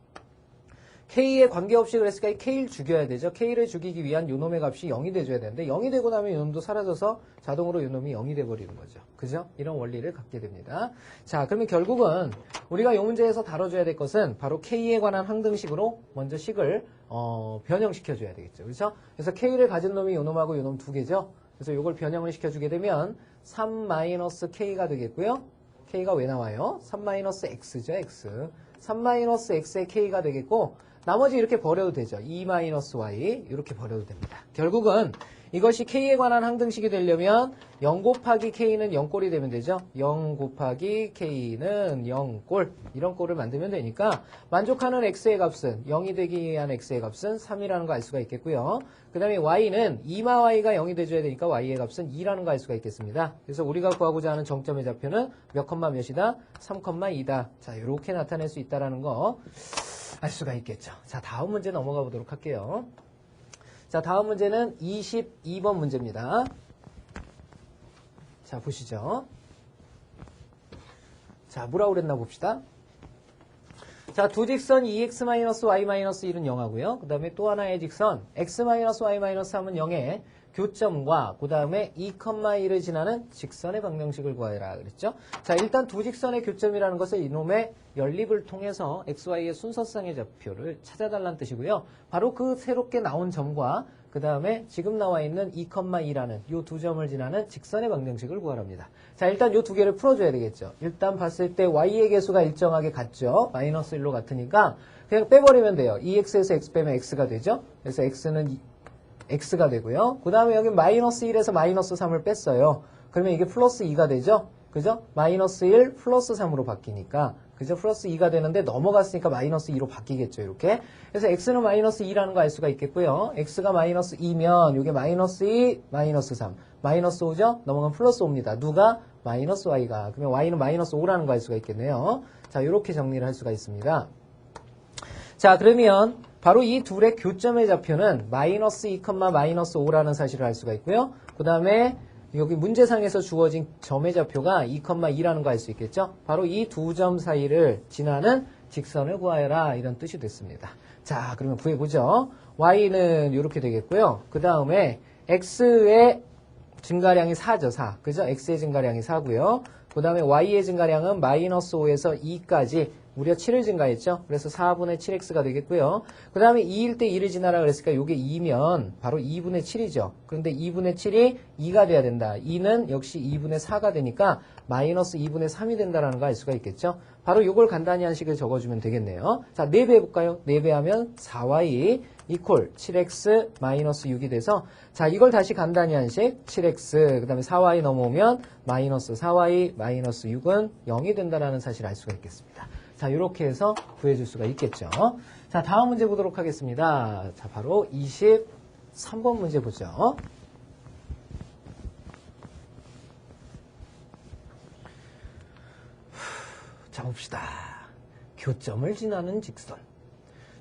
k에 관계없이 그랬으니까 k를 죽여야 되죠. k를 죽이기 위한 요놈의 값이 0이 돼줘야 되는데 0이 되고 나면 요놈도 사라져서 자동으로 요놈이 0이 돼버리는 거죠. 그죠? 이런 원리를 갖게 됩니다. 자, 그러면 결국은 우리가 이 문제에서 다뤄줘야 될 것은 바로 k에 관한 항등식으로 먼저 식을 변형시켜줘야 되겠죠. 그렇죠? 그래서 k를 가진 놈이 요놈하고 요놈 두 개죠. 그래서 이걸 변형을 시켜주게 되면 3-k가 되겠고요. k가 왜 나와요? 3-x죠, x. 3-x의 k가 되겠고 나머지 이렇게 버려도 되죠. 2-y 이렇게 버려도 됩니다. 결국은 이것이 k에 관한 항등식이 되려면 0 곱하기 k는 0꼴이 되면 되죠. 0 곱하기 k는 0꼴 이런 꼴을 만들면 되니까 만족하는 x의 값은 0이 되기 위한 x의 값은 3이라는 거 알 수가 있겠고요. 그 다음에 y는 2-y가 0이 돼줘야 되니까 y의 값은 2라는 거 알 수가 있겠습니다. 그래서 우리가 구하고자 하는 정점의 좌표는 몇 컴마 몇이다? 3,2다. 자, 이렇게 나타낼 수 있다는 거 알 수가 있겠죠. 자, 다음 문제 넘어가 보도록 할게요. 자, 다음 문제는 22번 문제입니다. 자, 보시죠. 자, 뭐라고 그랬나 봅시다. 자, 두 직선 2x-y-1은 0하고요. 그 다음에 또 하나의 직선 x-y-3은 0의 교점과 그 다음에 2,1을 지나는 직선의 방정식을 구하라 그랬죠. 자, 일단 두 직선의 교점이라는 것은 이놈의 연립을 통해서 xy의 순서상의 좌표를 찾아달라는 뜻이고요. 바로 그 새롭게 나온 점과 그 다음에 지금 나와 있는 2,2라는 이 두 점을 지나는 직선의 방정식을 구하랍니다. 자, 일단 이 두 개를 풀어줘야 되겠죠. 일단 봤을 때 y의 개수가 일정하게 같죠. 마이너스 1로 같으니까 그냥 빼버리면 돼요. 2x에서 x 빼면 x가 되죠. 그래서 x는 x가 되고요. 그 다음에 여기 마이너스 1에서 마이너스 3을 뺐어요. 그러면 이게 플러스 2가 되죠. 그죠? 마이너스 1 플러스 3으로 바뀌니까 그죠? 플러스 2가 되는데 넘어갔으니까 마이너스 2로 바뀌겠죠. 이렇게. 그래서 x는 마이너스 2라는 거 알 수가 있겠고요. x가 마이너스 2면 이게 마이너스 2, 마이너스 3. 마이너스 5죠? 넘어가면 플러스 5입니다. 누가? 마이너스 y가. 그러면 y는 마이너스 5라는 거 알 수가 있겠네요. 자, 이렇게 정리를 할 수가 있습니다. 자, 그러면 바로 이 둘의 교점의 좌표는 마이너스 2, 마이너스 5라는 사실을 알 수가 있고요. 그 다음에 여기 문제상에서 주어진 점의 좌표가 2,2라는 거 알 수 있겠죠. 바로 이 두 점 사이를 지나는 직선을 구하여라 이런 뜻이 됐습니다. 자, 그러면 구해보죠. y는 이렇게 되겠고요. 그 다음에 x의 증가량이 4죠. 4. 그죠? x의 증가량이 4고요. 그 다음에 y의 증가량은 마이너스 5에서 2까지 무려 7을 증가했죠. 그래서 4분의 7x가 되겠고요. 그 다음에 2일 때 2를 지나라 그랬으니까 이게 2면 바로 2분의 7이죠. 그런데 2분의 7이 2가 돼야 된다. 2는 역시 2분의 4가 되니까 마이너스 2분의 3이 된다는 거 알 수가 있겠죠. 바로 이걸 간단히 한 식을 적어주면 되겠네요. 자, 4배 해볼까요? 4배하면 4y 이퀄 7x 마이너스 6이 돼서 자, 이걸 다시 간단히 한 식 7x 그 다음에 4y 넘어오면 마이너스 4y 마이너스 6은 0이 된다는 사실을 알 수가 있겠습니다. 자, 이렇게 해서 구해줄 수가 있겠죠. 자, 다음 문제 보도록 하겠습니다. 자, 바로 23번 문제 보죠. 자, 봅시다. 교점을 지나는 직선.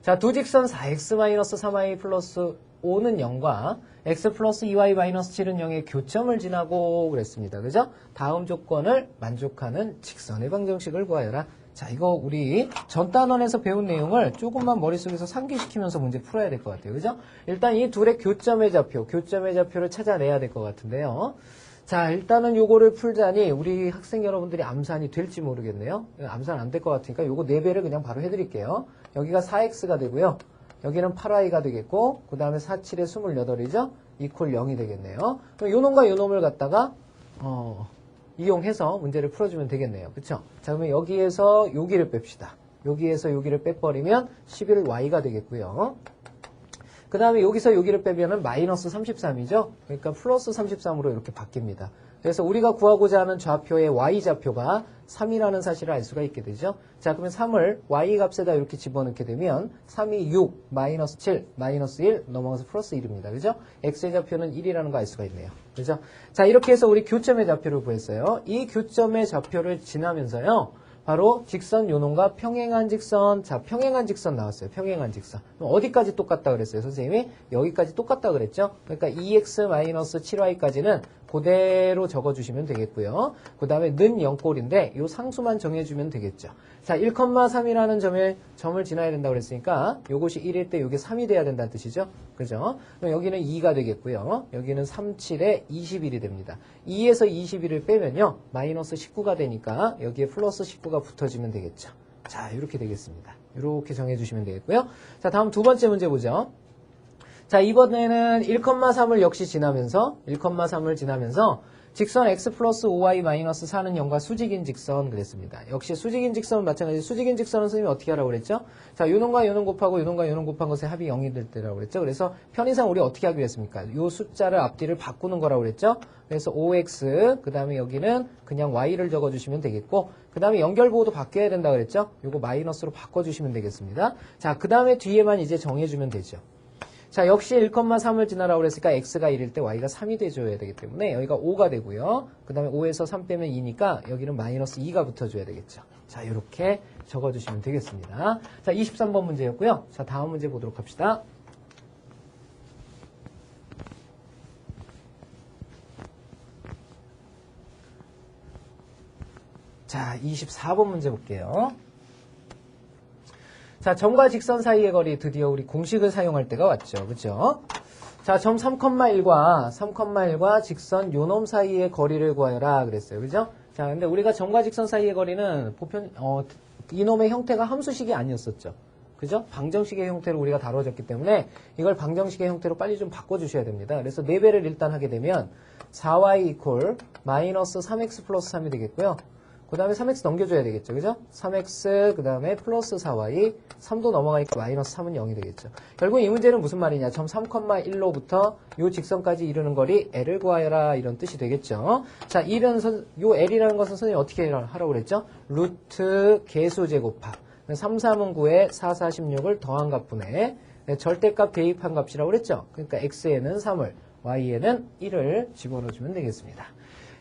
자, 두 직선 4x-3y 플러스 5는 0과 x 플러스 2y 마이너스 7은 0의 교점을 지나고 그랬습니다. 그죠? 다음 조건을 만족하는 직선의 방정식을 구하여라. 자, 이거 우리 전 단원에서 배운 내용을 조금만 머릿속에서 상기시키면서 문제 풀어야 될 것 같아요. 그죠? 일단 이 둘의 교점의 좌표를 찾아내야 될 것 같은데요. 자, 일단은 요거를 풀자니 우리 학생 여러분들이 암산이 될지 모르겠네요. 암산 안 될 것 같으니까 요거 4배를 그냥 바로 해드릴게요. 여기가 4x가 되고요. 여기는 8y가 되겠고 그 다음에 4, 7에 28이죠. 이퀄 0이 되겠네요. 그럼 요 놈과 요 놈을 갖다가 이용해서 문제를 풀어주면 되겠네요. 그쵸? 자, 그러면 여기에서 여기를 뺍시다. 여기에서 여기를 빼버리면 11y가 되겠고요. 그 다음에 여기서 여기를 빼면은 마이너스 33이죠? 그러니까 플러스 33으로 이렇게 바뀝니다. 그래서 우리가 구하고자 하는 좌표의 y좌표가 3이라는 사실을 알 수가 있게 되죠. 자, 그러면 3을 y값에다 이렇게 집어넣게 되면 3이 6, 마이너스 7, 마이너스 1 넘어가서 플러스 1입니다. 그죠? x의 좌표는 1이라는 거 알 수가 있네요. 그죠? 자, 이렇게 해서 우리 교점의 좌표를 구했어요. 이 교점의 좌표를 지나면서요. 바로 직선 요놈과 평행한 직선. 자, 평행한 직선 나왔어요. 평행한 직선. 그럼 어디까지 똑같다 그랬어요, 선생님이? 여기까지 똑같다 그랬죠? 그러니까 2x-7y까지는 그대로 적어주시면 되겠고요. 그 다음에 는 0꼴인데 요 상수만 정해주면 되겠죠. 자, 1,3이라는 점을 지나야 된다고 그랬으니까 요것이 1일 때 요게 3이 돼야 된다는 뜻이죠. 그죠? 그럼 여기는 2가 되겠고요. 여기는 3, 7에 21이 됩니다. 2에서 21을 빼면요. 마이너스 19가 되니까 여기에 플러스 19가 붙어지면 되겠죠. 자, 이렇게 되겠습니다. 이렇게 정해주시면 되겠고요. 자, 다음 두 번째 문제 보죠. 자, 이번에는 1,3을 역시 지나면서 직선 x 플러스 5y 마이너스 4는 0과 수직인 직선 그랬습니다. 역시 수직인 직선은 마찬가지. 수직인 직선은 선생님이 어떻게 하라고 그랬죠? 자, 요놈과 요놈 곱하고 요놈과 요놈 곱한 것의 합이 0이 될 때라고 그랬죠. 그래서 편의상 우리 어떻게 하기로 했습니까? 요 숫자를 앞뒤를 바꾸는 거라고 그랬죠. 그래서 5x 그 다음에 여기는 그냥 y를 적어주시면 되겠고 그 다음에 연결보호도 바뀌어야 된다고 그랬죠. 요거 마이너스로 바꿔주시면 되겠습니다. 자, 그 다음에 뒤에만 이제 정해주면 되죠. 자, 역시 1,3을 지나라고 그랬으니까 x가 1일 때 y가 3이 돼줘야 되기 때문에 여기가 5가 되고요. 그 다음에 5에서 3 빼면 2니까 여기는 마이너스 2가 붙어줘야 되겠죠. 자, 이렇게 적어주시면 되겠습니다. 자, 23번 문제였고요. 자, 다음 문제 보도록 합시다. 자, 24번 문제 볼게요. 자, 점과 직선 사이의 거리 드디어 우리 공식을 사용할 때가 왔죠. 그죠? 자, 점 3,1과 직선 요놈 사이의 거리를 구하여라 그랬어요. 그죠? 자, 근데 우리가 점과 직선 사이의 거리는 보편 이놈의 형태가 함수식이 아니었었죠. 그죠? 방정식의 형태로 우리가 다뤄졌기 때문에 이걸 방정식의 형태로 빨리 좀 바꿔주셔야 됩니다. 그래서 4배를 일단 하게 되면 4y 이퀄 마이너스 3x 플러스 3이 되겠고요. 그 다음에 3x 넘겨줘야 되겠죠. 그죠? 3x 그 다음에 플러스 4y 3도 넘어가니까 마이너스 3은 0이 되겠죠. 결국 이 문제는 무슨 말이냐. 점 3,1로부터 요 직선까지 이르는 거리 L을 구하여라 이런 뜻이 되겠죠. 자, 요 L이라는 것은 선생님이 어떻게 하라고 그랬죠? 루트 개수 제곱합 3, 3은 9에 4, 4, 16을 더한 값분에 절대값 대입한 값이라고 그랬죠. 그러니까 x에는 3을 y에는 1을 집어넣어주면 되겠습니다.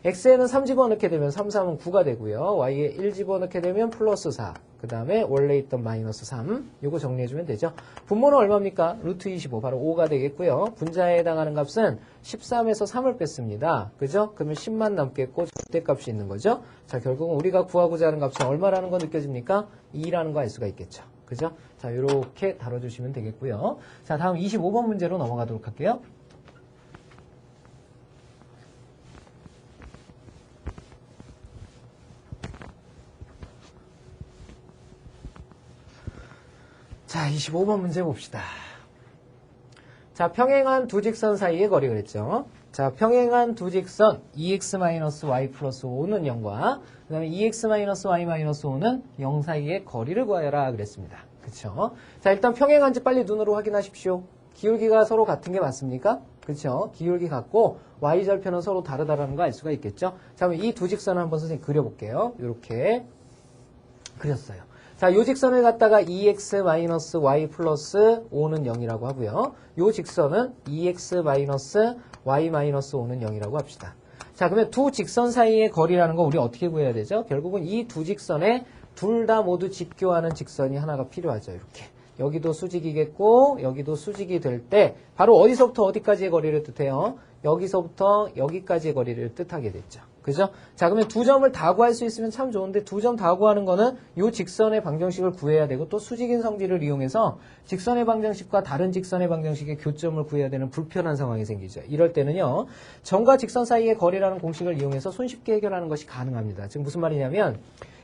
x에는 3 집어넣게 되면 3, 3은 9가 되고요. y에 1 집어넣게 되면 플러스 4. 그 다음에 원래 있던 마이너스 3. 이거 정리해주면 되죠. 분모는 얼마입니까? 루트 25. 바로 5가 되겠고요. 분자에 해당하는 값은 13에서 3을 뺐습니다. 그죠? 그러면 10만 남겠고 절대값이 있는 거죠. 자, 결국은 우리가 구하고자 하는 값은 얼마라는 거 느껴집니까? 2라는 거 알 수가 있겠죠. 그죠? 자, 이렇게 다뤄주시면 되겠고요. 자, 다음 25번 문제로 넘어가도록 할게요. 자, 25번 문제 봅시다. 자, 평행한 두 직선 사이의 거리 그랬죠. 자, 평행한 두 직선 2x-y 플러스 5는 0과 그 다음에 2x-y-5는 0 사이의 거리를 구하여라 그랬습니다. 그쵸? 자, 일단 평행한지 빨리 눈으로 확인하십시오. 기울기가 서로 같은 게 맞습니까? 그쵸? 기울기 같고 y절편은 서로 다르다라는 거 알 수가 있겠죠? 자, 그럼 이 두 직선을 한번 선생님 그려볼게요. 이렇게 그렸어요. 자, 요 직선을 갖다가 2x-y 플러스 5는 0이라고 하고요. 요 직선은 2x-y-5는 0이라고 합시다. 자, 그러면 두 직선 사이의 거리라는 거 우리 어떻게 구해야 되죠? 결국은 이 두 직선에 둘 다 모두 직교하는 직선이 하나가 필요하죠. 이렇게. 여기도 수직이겠고 여기도 수직이 될 때 바로 어디서부터 어디까지의 거리를 뜻해요? 여기서부터 여기까지의 거리를 뜻하게 됐죠. 그죠? 자, 그러면 두 점을 다 구할 수 있으면 참 좋은데 두 점 다 구하는 거는 이 직선의 방정식을 구해야 되고 또 수직인 성질을 이용해서 직선의 방정식과 다른 직선의 방정식의 교점을 구해야 되는 불편한 상황이 생기죠. 이럴 때는요. 점과 직선 사이의 거리라는 공식을 이용해서 손쉽게 해결하는 것이 가능합니다. 지금 무슨 말이냐면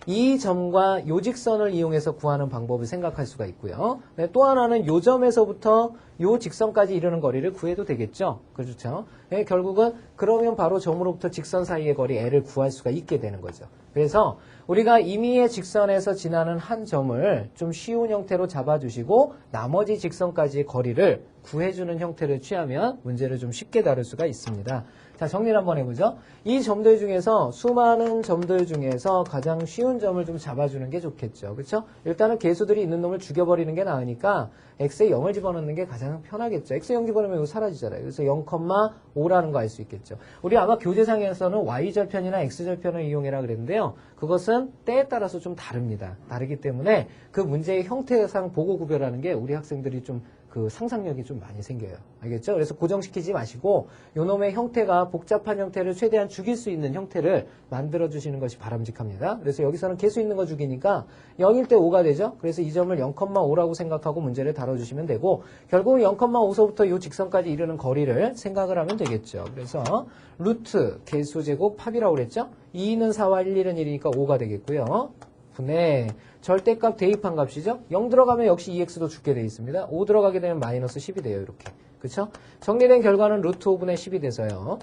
이 점과 요 직선을 이용해서 구하는 방법을 생각할 수가 있고요. 네, 또 하나는 요 점에서부터 요 직선까지 이르는 거리를 구해도 되겠죠. 그렇죠? 네, 결국은 그러면 바로 점으로부터 직선 사이의 거리 L을 구할 수가 있게 되는 거죠. 그래서 우리가 임의의 직선에서 지나는 한 점을 좀 쉬운 형태로 잡아주시고 나머지 직선까지의 거리를 구해주는 형태를 취하면 문제를 좀 쉽게 다룰 수가 있습니다. 자, 정리를 한번 해보죠. 이 점들 중에서 수많은 점들 중에서 가장 쉬운 점을 좀 잡아주는 게 좋겠죠. 그렇죠? 일단은 개수들이 있는 놈을 죽여버리는 게 나으니까 x에 0을 집어넣는 게 가장 편하겠죠. x에 0 집어넣으면 이거 사라지잖아요. 그래서 0,5라는 거 알 수 있겠죠. 우리 아마 교재상에서는 y절편이나 x절편을 이용해라 그랬는데요. 그것은 때에 따라서 좀 다릅니다. 다르기 때문에 그 문제의 형태상 보고 구별하는 게 우리 학생들이 좀 그 상상력이 좀 많이 생겨요. 알겠죠? 그래서 고정시키지 마시고 요놈의 형태가 복잡한 형태를 최대한 죽일 수 있는 형태를 만들어 주시는 것이 바람직합니다. 그래서 여기서는 개수 있는 거 죽이니까 0일 때 5가 되죠? 그래서 이 점을 0,5라고 생각하고 문제를 다뤄주시면 되고 결국은 0,5서부터 요 직선까지 이르는 거리를 생각을 하면 되겠죠. 그래서 루트 개수 제곱 팝이라고 그랬죠? 2는 4와 1, 1은 1이니까 5가 되겠고요. 분의 절대값 대입한 값이죠. 0 들어가면 역시 2x도 죽게 되어 있습니다. 5 들어가게 되면 마이너스 10이 돼요. 이렇게. 그쵸? 정리된 결과는 루트 5분의 10이 돼서요.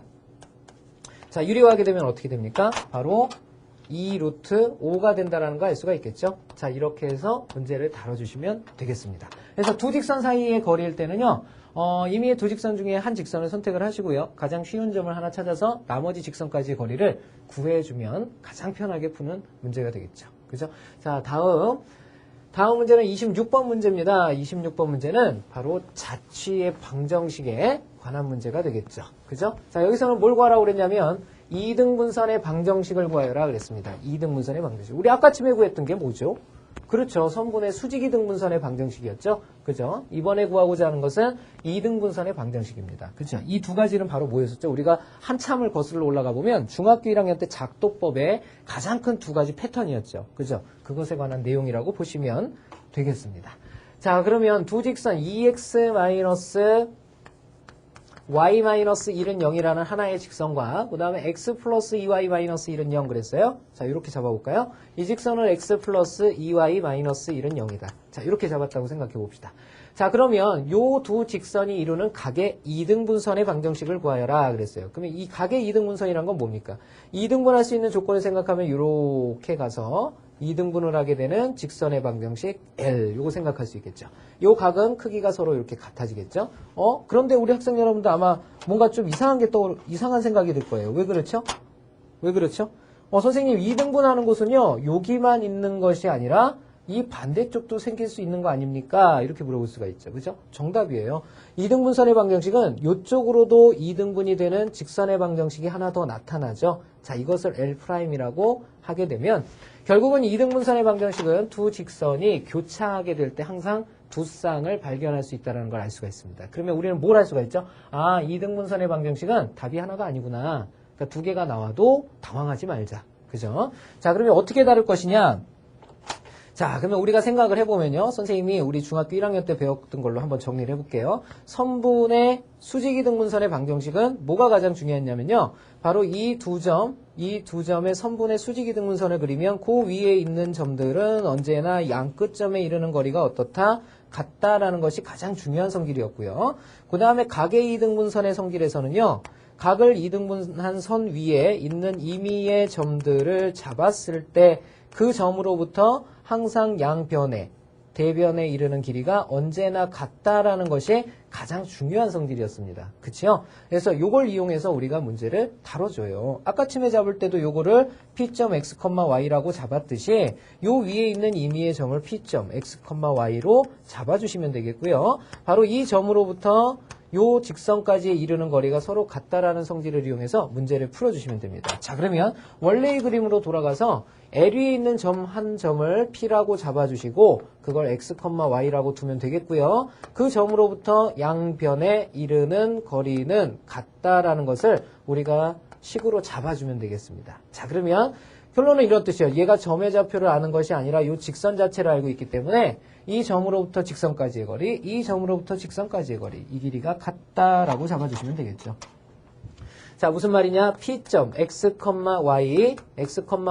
자, 유리화하게 되면 어떻게 됩니까? 바로 2 루트 5가 된다는 거 알 수가 있겠죠? 자, 이렇게 해서 문제를 다뤄주시면 되겠습니다. 그래서 두 직선 사이의 거리일 때는요. 임의의 두 직선 중에 한 직선을 선택을 하시고요. 가장 쉬운 점을 하나 찾아서 나머지 직선까지의 거리를 구해주면 가장 편하게 푸는 문제가 되겠죠. 그죠? 자, 다음 문제는 26번 문제입니다. 26번 문제는 바로 자취의 방정식에 관한 문제가 되겠죠. 그죠? 자, 여기서는 뭘 구하라고 그랬냐면 2등분선의 방정식을 구하여라 그랬습니다. 2등분선의 방정식. 우리 아까쯤에 구했던 게 뭐죠? 그렇죠. 선분의 수직이등분선의 방정식이었죠. 그죠? 이번에 구하고자 하는 것은 이등분선의 방정식입니다. 그죠? 이 두 가지는 바로 뭐였었죠? 우리가 한참을 거슬러 올라가 보면 중학교 1학년 때 작도법의 가장 큰 두 가지 패턴이었죠. 그죠? 그것에 관한 내용이라고 보시면 되겠습니다. 자, 그러면 두 직선 2x y-1은 0이라는 하나의 직선과 그 다음에 x 플러스 2y-1은 0 그랬어요. 자, 이렇게 잡아볼까요? 이 직선은 x 플러스 2y-1은 0이다. 자, 이렇게 잡았다고 생각해 봅시다. 자, 그러면 요 두 직선이 이루는 각의 이등분선의 방정식을 구하여라 그랬어요. 그러면 이 각의 이등분선이란 건 뭡니까? 이등분할 수 있는 조건을 생각하면 이렇게 가서 2등분을 하게 되는 직선의 방정식 L 요거 생각할 수 있겠죠. 요 각은 크기가 서로 이렇게 같아지겠죠. 그런데 우리 학생 여러분도 아마 뭔가 좀 이상한 생각이 들 거예요. 왜 그렇죠? 왜 그렇죠? 선생님 2등분하는 곳은요 여기만 있는 것이 아니라 이 반대쪽도 생길 수 있는 거 아닙니까? 이렇게 물어볼 수가 있죠. 그죠? 정답이에요. 2등분선의 방정식은 이쪽으로도 2등분이 되는 직선의 방정식이 하나 더 나타나죠. 자, 이것을 L'이라고 하게 되면 결국은 2등분선의 방정식은 두 직선이 교차하게 될 때 항상 두 쌍을 발견할 수 있다는 걸 알 수가 있습니다. 그러면 우리는 뭘 할 수가 있죠? 2등분선의 방정식은 답이 하나가 아니구나. 그러니까 두 개가 나와도 당황하지 말자. 그죠? 자, 그러면 어떻게 다룰 것이냐? 자, 그러면 우리가 생각을 해보면요. 선생님이 우리 중학교 1학년 때 배웠던 걸로 한번 정리를 해볼게요. 선분의 수직이등분선의 방정식은 뭐가 가장 중요했냐면요. 바로 이 두 점의 선분의 수직이등분선을 그리면 그 위에 있는 점들은 언제나 양 끝점에 이르는 거리가 어떻다? 같다라는 것이 가장 중요한 성질이었고요. 그 다음에 각의 이등분선의 성질에서는요. 각을 이등분한 선 위에 있는 임의의 점들을 잡았을 때 그 점으로부터 항상 양변에 대변에 이르는 길이가 언제나 같다라는 것이 가장 중요한 성질이었습니다. 그치요? 그래서 이걸 이용해서 우리가 문제를 다뤄줘요. 아까 침에 잡을 때도 요거를 P.x,y라고 잡았듯이 요 위에 있는 임의의 점을 P.x,y로 잡아주시면 되겠고요. 바로 이 점으로부터 요 직선까지 이르는 거리가 서로 같다라는 성질을 이용해서 문제를 풀어주시면 됩니다. 자, 그러면 원래의 그림으로 돌아가서 L 위에 있는 점 한 점을 P라고 잡아주시고 그걸 x, y라고 두면 되겠고요. 그 점으로부터 양변에 이르는 거리는 같다라는 것을 우리가 식으로 잡아주면 되겠습니다. 자, 그러면 결론은 이런 뜻이에요. 얘가 점의 좌표를 아는 것이 아니라 이 직선 자체를 알고 있기 때문에 이 점으로부터 직선까지의 거리, 이 점으로부터 직선까지의 거리, 이 길이가 같다라고 잡아주시면 되겠죠. 자, 무슨 말이냐? P.x,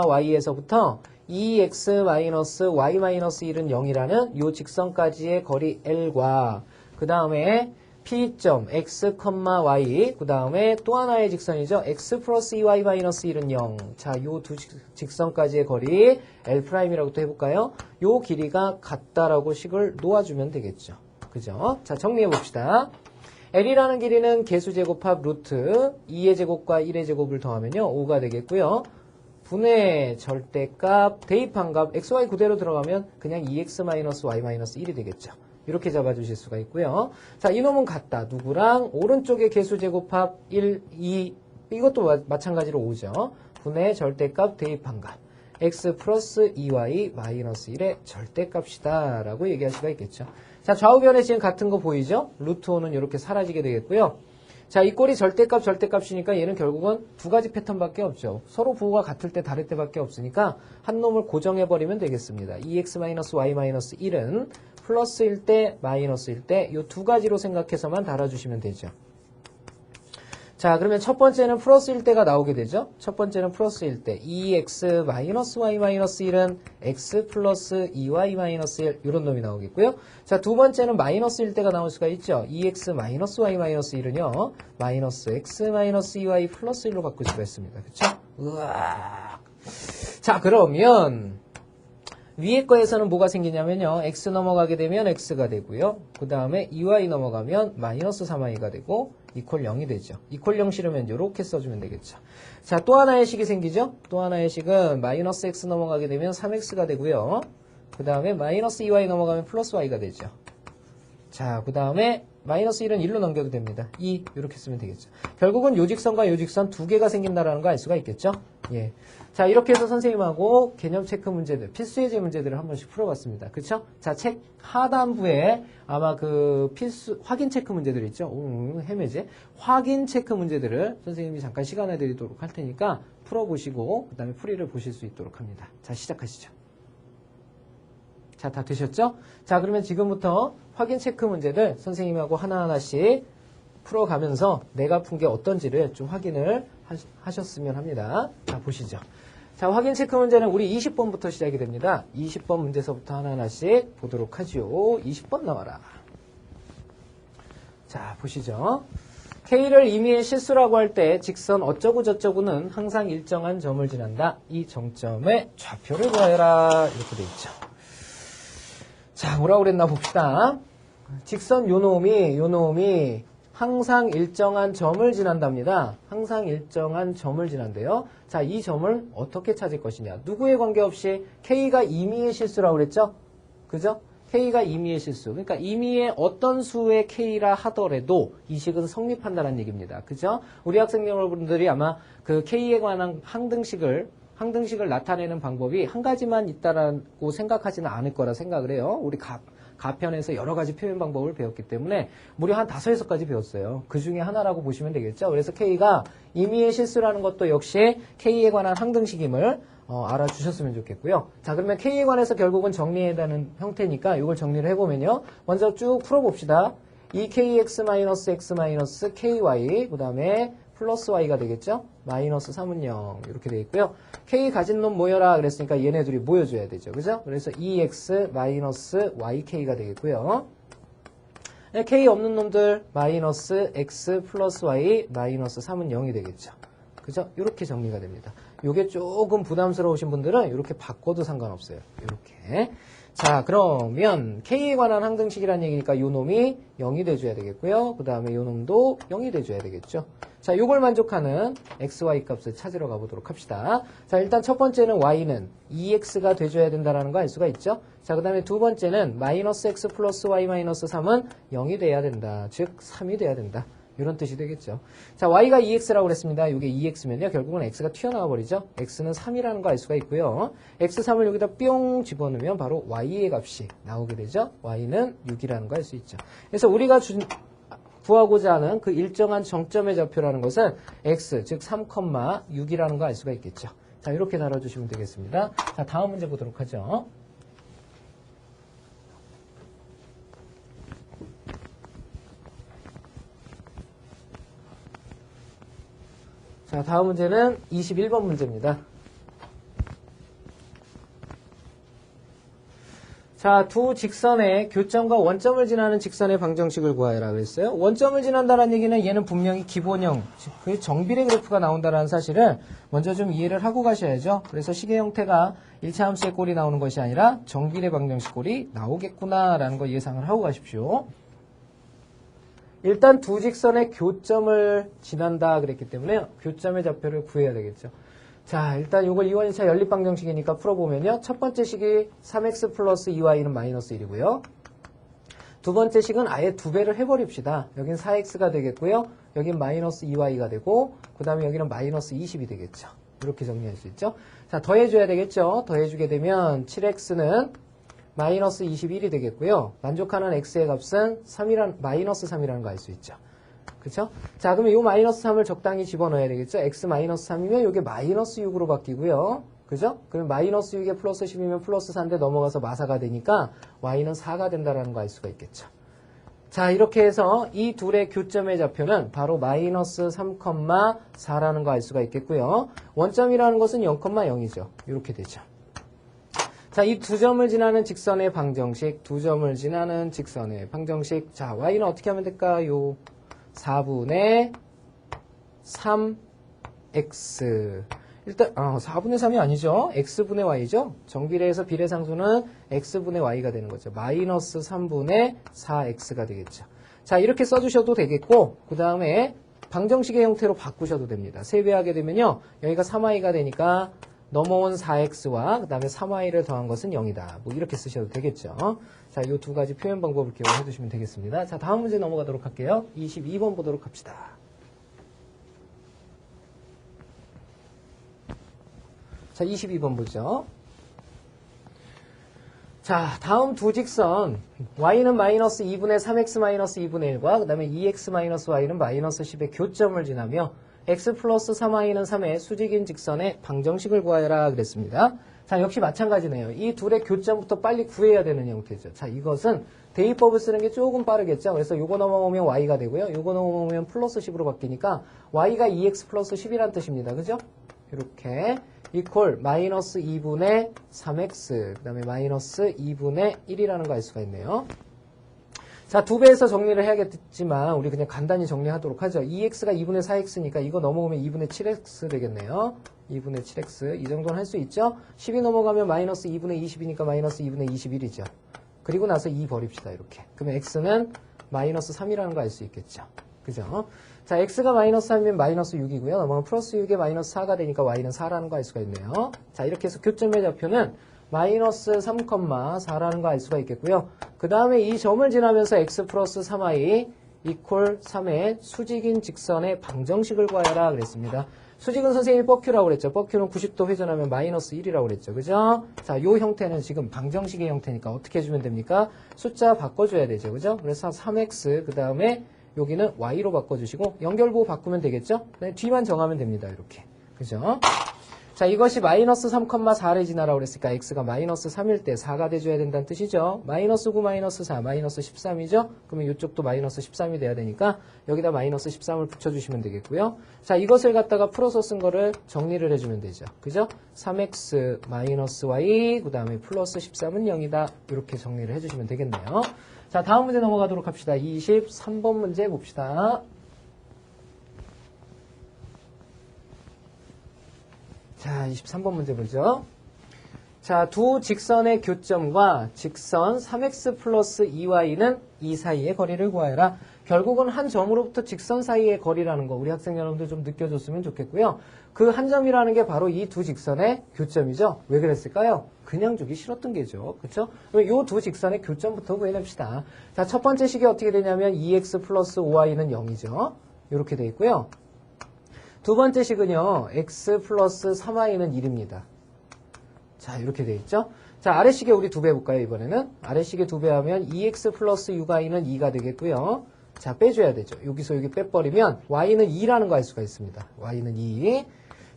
y에서부터 2x-y-1은 0이라는 이 직선까지의 거리 L과 그 다음에 P.x, y 그 다음에 또 하나의 직선이죠. x 플러스 2y-1은 0. 자, 요 두 직선까지의 거리 L'이라고 또 해볼까요? 요 길이가 같다라고 식을 놓아주면 되겠죠. 그죠? 자, 정리해 봅시다. L이라는 길이는 개수 제곱합 루트 2의 제곱과 1의 제곱을 더하면요 5가 되겠고요. 분의 절대값 대입한 값 xy 그대로 들어가면 그냥 2x-y-1이 되겠죠. 이렇게 잡아주실 수가 있고요. 자, 이놈은 같다. 누구랑? 오른쪽의 개수 제곱합 1, 2 이것도 마찬가지로 5죠. 분의 절대값 대입한 값 x 플러스 2y-1의 절대값이다 라고 얘기할 수가 있겠죠. 자, 좌우변에 지금 같은 거 보이죠? 루트 5는 이렇게 사라지게 되겠고요. 자, 이 꼴이 절대값이니까 얘는 결국은 두 가지 패턴밖에 없죠. 서로 부호가 같을 때 다를 때밖에 없으니까 한 놈을 고정해버리면 되겠습니다. 2x-y-1은 플러스일 때, 마이너스일 때 이 두 가지로 생각해서만 달아주시면 되죠. 자, 그러면 첫 번째는 플러스일 때가 나오게 되죠. 첫 번째는 플러스일 때 2x-y-1은 x 플러스 2y-1 이런 놈이 나오겠고요. 자, 두 번째는 마이너스일 때가 나올 수가 있죠. 2x-y-1은요. 마이너스 x-2y 플러스 1로 바꿀 수가 있습니다. 그렇죠? 우와. 자, 그러면 위에 거에서는 뭐가 생기냐면요. x 넘어가게 되면 x가 되고요. 그 다음에 2y 넘어가면 마이너스 3y가 되고 이퀄 0이 되죠. 이퀄 0 싫으면 이렇게 써주면 되겠죠. 자, 또 하나의 식이 생기죠. 또 하나의 식은 마이너스 x 넘어가게 되면 3x가 되고요. 그 다음에 마이너스 2y 넘어가면 플러스 y가 되죠. 자, 그 다음에 마이너스 1은 1로 넘겨도 됩니다. 2 이렇게 쓰면 되겠죠. 결국은 요 직선과 요 직선 두 개가 생긴다라는 거 알 수가 있겠죠. 예. 자, 이렇게 해서 선생님하고 개념 체크 문제들, 필수 예제 문제들을 한 번씩 풀어봤습니다. 그쵸? 자, 책 하단부에 아마 그 필수, 확인 체크 문제들 있죠? 헤매제. 확인 체크 문제들을 선생님이 잠깐 시간을 드리도록 할 테니까 풀어보시고, 그 다음에 풀이를 보실 수 있도록 합니다. 자, 시작하시죠. 자, 다 되셨죠? 자, 그러면 지금부터 확인 체크 문제들 선생님하고 하나하나씩 풀어가면서 내가 푼 게 어떤지를 좀 확인을 하셨으면 합니다. 자, 보시죠. 자, 확인 체크 문제는 우리 20번부터 시작이 됩니다. 20번 문제서부터 하나하나씩 보도록 하죠. 20번 나와라. 자, 보시죠. K를 임의의 실수라고 할 때 직선 어쩌고저쩌고는 항상 일정한 점을 지난다. 이 정점의 좌표를 구하여라. 이렇게 돼 있죠. 자, 뭐라고 그랬나 봅시다. 직선 요놈이 항상 일정한 점을 지난답니다. 항상 일정한 점을 지난대요. 자, 이 점을 어떻게 찾을 것이냐. 누구에 관계없이 K가 임의의 실수라고 그랬죠? 그죠? K가 임의의 실수. 그러니까 임의의 어떤 수의 K라 하더라도 이 식은 성립한다는 얘기입니다. 그죠? 우리 학생 여러분들이 아마 그 K에 관한 항등식을 나타내는 방법이 한 가지만 있다라고 생각하지는 않을 거라 생각을 해요. 우리 가편에서 여러 가지 표현 방법을 배웠기 때문에 무려 한 5, 6가지 배웠어요. 그 중에 하나라고 보시면 되겠죠. 그래서 K가 임의의 실수라는 것도 역시 K에 관한 항등식임을 알아주셨으면 좋겠고요. 자, 그러면 K에 관해서 결국은 정리해야 되는 형태니까 이걸 정리를 해보면요. 먼저 쭉 풀어봅시다. 2kx-x-ky, 그 다음에 플러스 y가 되겠죠? 마이너스 3은 0 이렇게 되어 있고요. K 가진 놈 모여라 그랬으니까 얘네 둘이 모여줘야 되죠. 그죠? 그래서 2x 마이너스yk가 되겠고요. K 없는 놈들 마이너스 x 플러스 y 마이너스 3은 0이 되겠죠. 그죠? 이렇게 정리가 됩니다. 요게 조금 부담스러우신 분들은 이렇게 바꿔도 상관없어요. 이렇게. 자, 그러면 K에 관한 항등식이라는 얘기니까 요 놈이 0이 돼줘야 되겠고요. 그 다음에 요 놈도 0이 돼줘야 되겠죠. 자, 요걸 만족하는 XY 값을 찾으러 가보도록 합시다. 자, 일단 첫 번째는 Y는 2X가 돼줘야 된다는 거 알 수가 있죠. 자, 그 다음에 두 번째는 마이너스 X 플러스 Y 마이너스 3은 0이 돼야 된다. 즉, 3이 돼야 된다. 이런 뜻이 되겠죠. 자, y가 2x라고 그랬습니다. 이게 2x면요. 결국은 x가 튀어나와 버리죠. x는 3이라는 거 알 수가 있고요. x3을 여기다 뿅 집어넣으면 바로 y의 값이 나오게 되죠. y는 6이라는 거 알 수 있죠. 그래서 우리가 구하고자 하는 그 일정한 정점의 좌표라는 것은 x, 즉 3,6이라는 거 알 수가 있겠죠. 자, 이렇게 다뤄주시면 되겠습니다. 자, 다음 문제 보도록 하죠. 자, 다음 문제는 21번 문제입니다. 자, 두 직선의 교점과 원점을 지나는 직선의 방정식을 구하여라 그랬어요. 원점을 지난다는 얘기는 얘는 분명히 기본형, 그 정비례 그래프가 나온다는 사실을 먼저 좀 이해를 하고 가셔야죠. 그래서 식의 형태가 1차 함수의 꼴이 나오는 것이 아니라 정비례 방정식 꼴이 나오겠구나라는 거 예상을 하고 가십시오. 일단 두 직선의 교점을 지난다 그랬기 때문에 교점의 좌표를 구해야 되겠죠. 자, 일단 이걸 2원 1차 연립방정식이니까 풀어보면요. 첫 번째 식이 3x 플러스 2y는 마이너스 1이고요. 두 번째 식은 아예 2배를 해버립시다. 여긴 4x가 되겠고요. 여긴 마이너스 2y가 되고 그 다음에 여기는 마이너스 20이 되겠죠. 이렇게 정리할 수 있죠. 자, 더해줘야 되겠죠. 더해주게 되면 7x는 마이너스 21이 되겠고요. 만족하는 x의 값은 마이너스 3이라는 거 알 수 있죠. 그쵸? 자, 그러면 이 마이너스 3을 적당히 집어넣어야 되겠죠. x 마이너스 3이면 이게 마이너스 6으로 바뀌고요. 그죠? 그러면 마이너스 6에 플러스 10이면 플러스 4인데 넘어가서 마사가 되니까 y는 4가 된다는 거 알 수가 있겠죠. 자, 이렇게 해서 이 둘의 교점의 좌표는 바로 마이너스 3,4라는 거 알 수가 있겠고요. 원점이라는 것은 0,0이죠. 이렇게 되죠. 자, 이 두 점을 지나는 직선의 방정식, 자, y는 어떻게 하면 될까요? 4분의 3x. 일단, 4분의 3이 아니죠. x분의 y죠. 정비례에서 비례상수는 x분의 y가 되는 거죠. 마이너스 3분의 4x가 되겠죠. 자, 이렇게 써주셔도 되겠고, 그 다음에 방정식의 형태로 바꾸셔도 됩니다. 세배하게 되면요. 여기가 3y가 되니까 넘어온 4x와 그 다음에 3y를 더한 것은 0이다. 뭐 이렇게 쓰셔도 되겠죠. 자, 이 두 가지 표현 방법을 기억해 두시면 되겠습니다. 자, 다음 문제 넘어가도록 할게요. 22번 보도록 합시다. 자, 22번 보죠. 자, 다음 두 직선 y는 마이너스 2분의 3x 마이너스 2분의 1과 그 다음에 2x 마이너스 y는 마이너스 10의 교점을 지나며 x 플러스 3y는 3의 수직인 직선의 방정식을 구하여라 그랬습니다. 자, 역시 마찬가지네요. 이 둘의 교점부터 빨리 구해야 되는 형태죠. 자, 이것은 대입법을 쓰는 게 조금 빠르겠죠. 그래서 요거 넘어오면 y가 되고요. 요거 넘어오면 플러스 10으로 바뀌니까 y가 2x 플러스 10이란 뜻입니다. 그죠? 이렇게 이퀄 마이너스 2분의 3x 그 다음에 마이너스 2분의 1이라는 거 알 수가 있네요. 자, 2배에서 정리를 해야겠지만 우리 그냥 간단히 정리하도록 하죠. 2x가 2분의 4x니까 이거 넘어오면 2분의 7x 되겠네요. 2분의 7x 이 정도는 할 수 있죠. 10이 넘어가면 마이너스 2분의 20이니까 마이너스 2분의 21이죠. 그리고 나서 2 버립시다. 이렇게. 그러면 x는 마이너스 3이라는 거 알 수 있겠죠. 그죠? 자, x가 마이너스 3이면 마이너스 6이고요. 넘어가면 플러스 6에 마이너스 4가 되니까 y는 4라는 거 알 수가 있네요. 자, 이렇게 해서 교점의 좌표는 마이너스 3,4라는 거 알 수가 있겠고요. 그 다음에 이 점을 지나면서 x 플러스 3y 이퀄 3의 수직인 직선의 방정식을 구하여라 그랬습니다. 수직은 선생님이 뻑큐라고 그랬죠. 뻑큐는 90도 회전하면 마이너스 1이라고 그랬죠. 그죠? 자, 요 형태는 지금 방정식의 형태니까 어떻게 해주면 됩니까? 숫자 바꿔줘야 되죠. 그죠? 그래서 3x 그 다음에 여기는 y로 바꿔주시고 연결부 바꾸면 되겠죠? 네, 뒤만 정하면 됩니다. 이렇게. 그죠? 자, 이것이 마이너스 3,4를 지나라고 그랬으니까 x가 마이너스 3일 때 4가 돼줘야 된다는 뜻이죠. 마이너스 9 마이너스 4 마이너스 13이죠. 그러면 이쪽도 마이너스 13이 돼야 되니까 여기다 마이너스 13을 붙여주시면 되겠고요. 자, 이것을 갖다가 풀어서 쓴 거를 정리를 해주면 되죠. 그죠? 3x 마이너스 y 그 다음에 플러스 13은 0이다. 이렇게 정리를 해주시면 되겠네요. 자, 다음 문제 넘어가도록 합시다. 23번 문제 봅시다. 자, 23번 문제 보죠. 자, 두 직선의 교점과 직선 3x 플러스 2y는 이 사이의 거리를 구하여라. 결국은 한 점으로부터 직선 사이의 거리라는 거 우리 학생 여러분들 좀 느껴줬으면 좋겠고요. 그 한 점이라는 게 바로 이 두 직선의 교점이죠. 왜 그랬을까요? 그냥 주기 싫었던 게죠. 그렇죠? 이 두 직선의 교점부터 구해냅시다. 자, 첫 번째 식이 어떻게 되냐면 2x 플러스 5y는 0이죠. 이렇게 돼 있고요. 두 번째 식은요, x 플러스 3y는 1입니다. 자, 이렇게 돼 있죠? 자, 아래식에 우리 2배 해볼까요, 이번에는? 아래식에 2배 하면 2x 플러스 6y는 2가 되겠고요. 자, 빼줘야 되죠. 여기서 여기 빼버리면 y는 2라는 거 알 수가 있습니다. y는 2.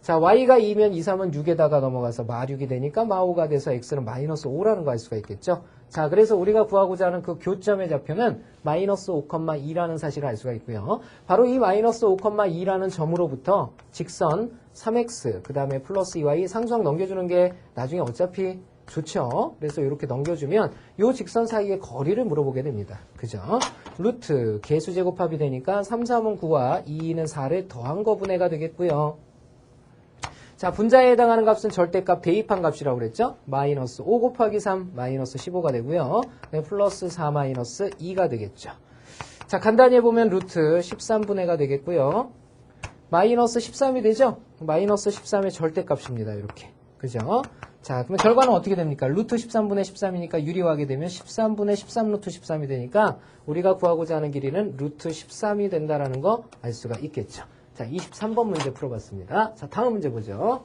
자, y가 2면 2, 3은 6에다가 넘어가서 마6이 되니까 마5가 돼서 x는 마이너스 5라는 거 알 수가 있겠죠? 자, 그래서 우리가 구하고자 하는 그 교점의 좌표는 마이너스 5,2라는 사실을 알 수가 있고요. 바로 이 마이너스 5,2라는 점으로부터 직선 3x, 그 다음에 플러스 2y 상수항 넘겨주는 게 나중에 어차피 좋죠. 그래서 이렇게 넘겨주면 이 직선 사이의 거리를 물어보게 됩니다. 그죠? 루트, 개수 제곱합이 되니까 3, 3은 9와 2, 2는 4를 더한 거 분해가 되겠고요. 자, 분자에 해당하는 값은 절대값 대입한 값이라고 그랬죠? 마이너스 5 곱하기 3, 마이너스 15가 되고요. 네, 플러스 4 마이너스 2가 되겠죠. 자, 간단히 해보면 루트 13분해가 되겠고요. 마이너스 13이 되죠? 마이너스 13의 절대값입니다. 이렇게. 그죠? 자, 그러면 결과는 어떻게 됩니까? 루트 13분의 13이니까 유리화하게 되면 13분의 13 루트 13이 되니까 우리가 구하고자 하는 길이는 루트 13이 된다라는 거 알 수가 있겠죠. 자, 23번 문제 풀어봤습니다. 자, 다음 문제 보죠.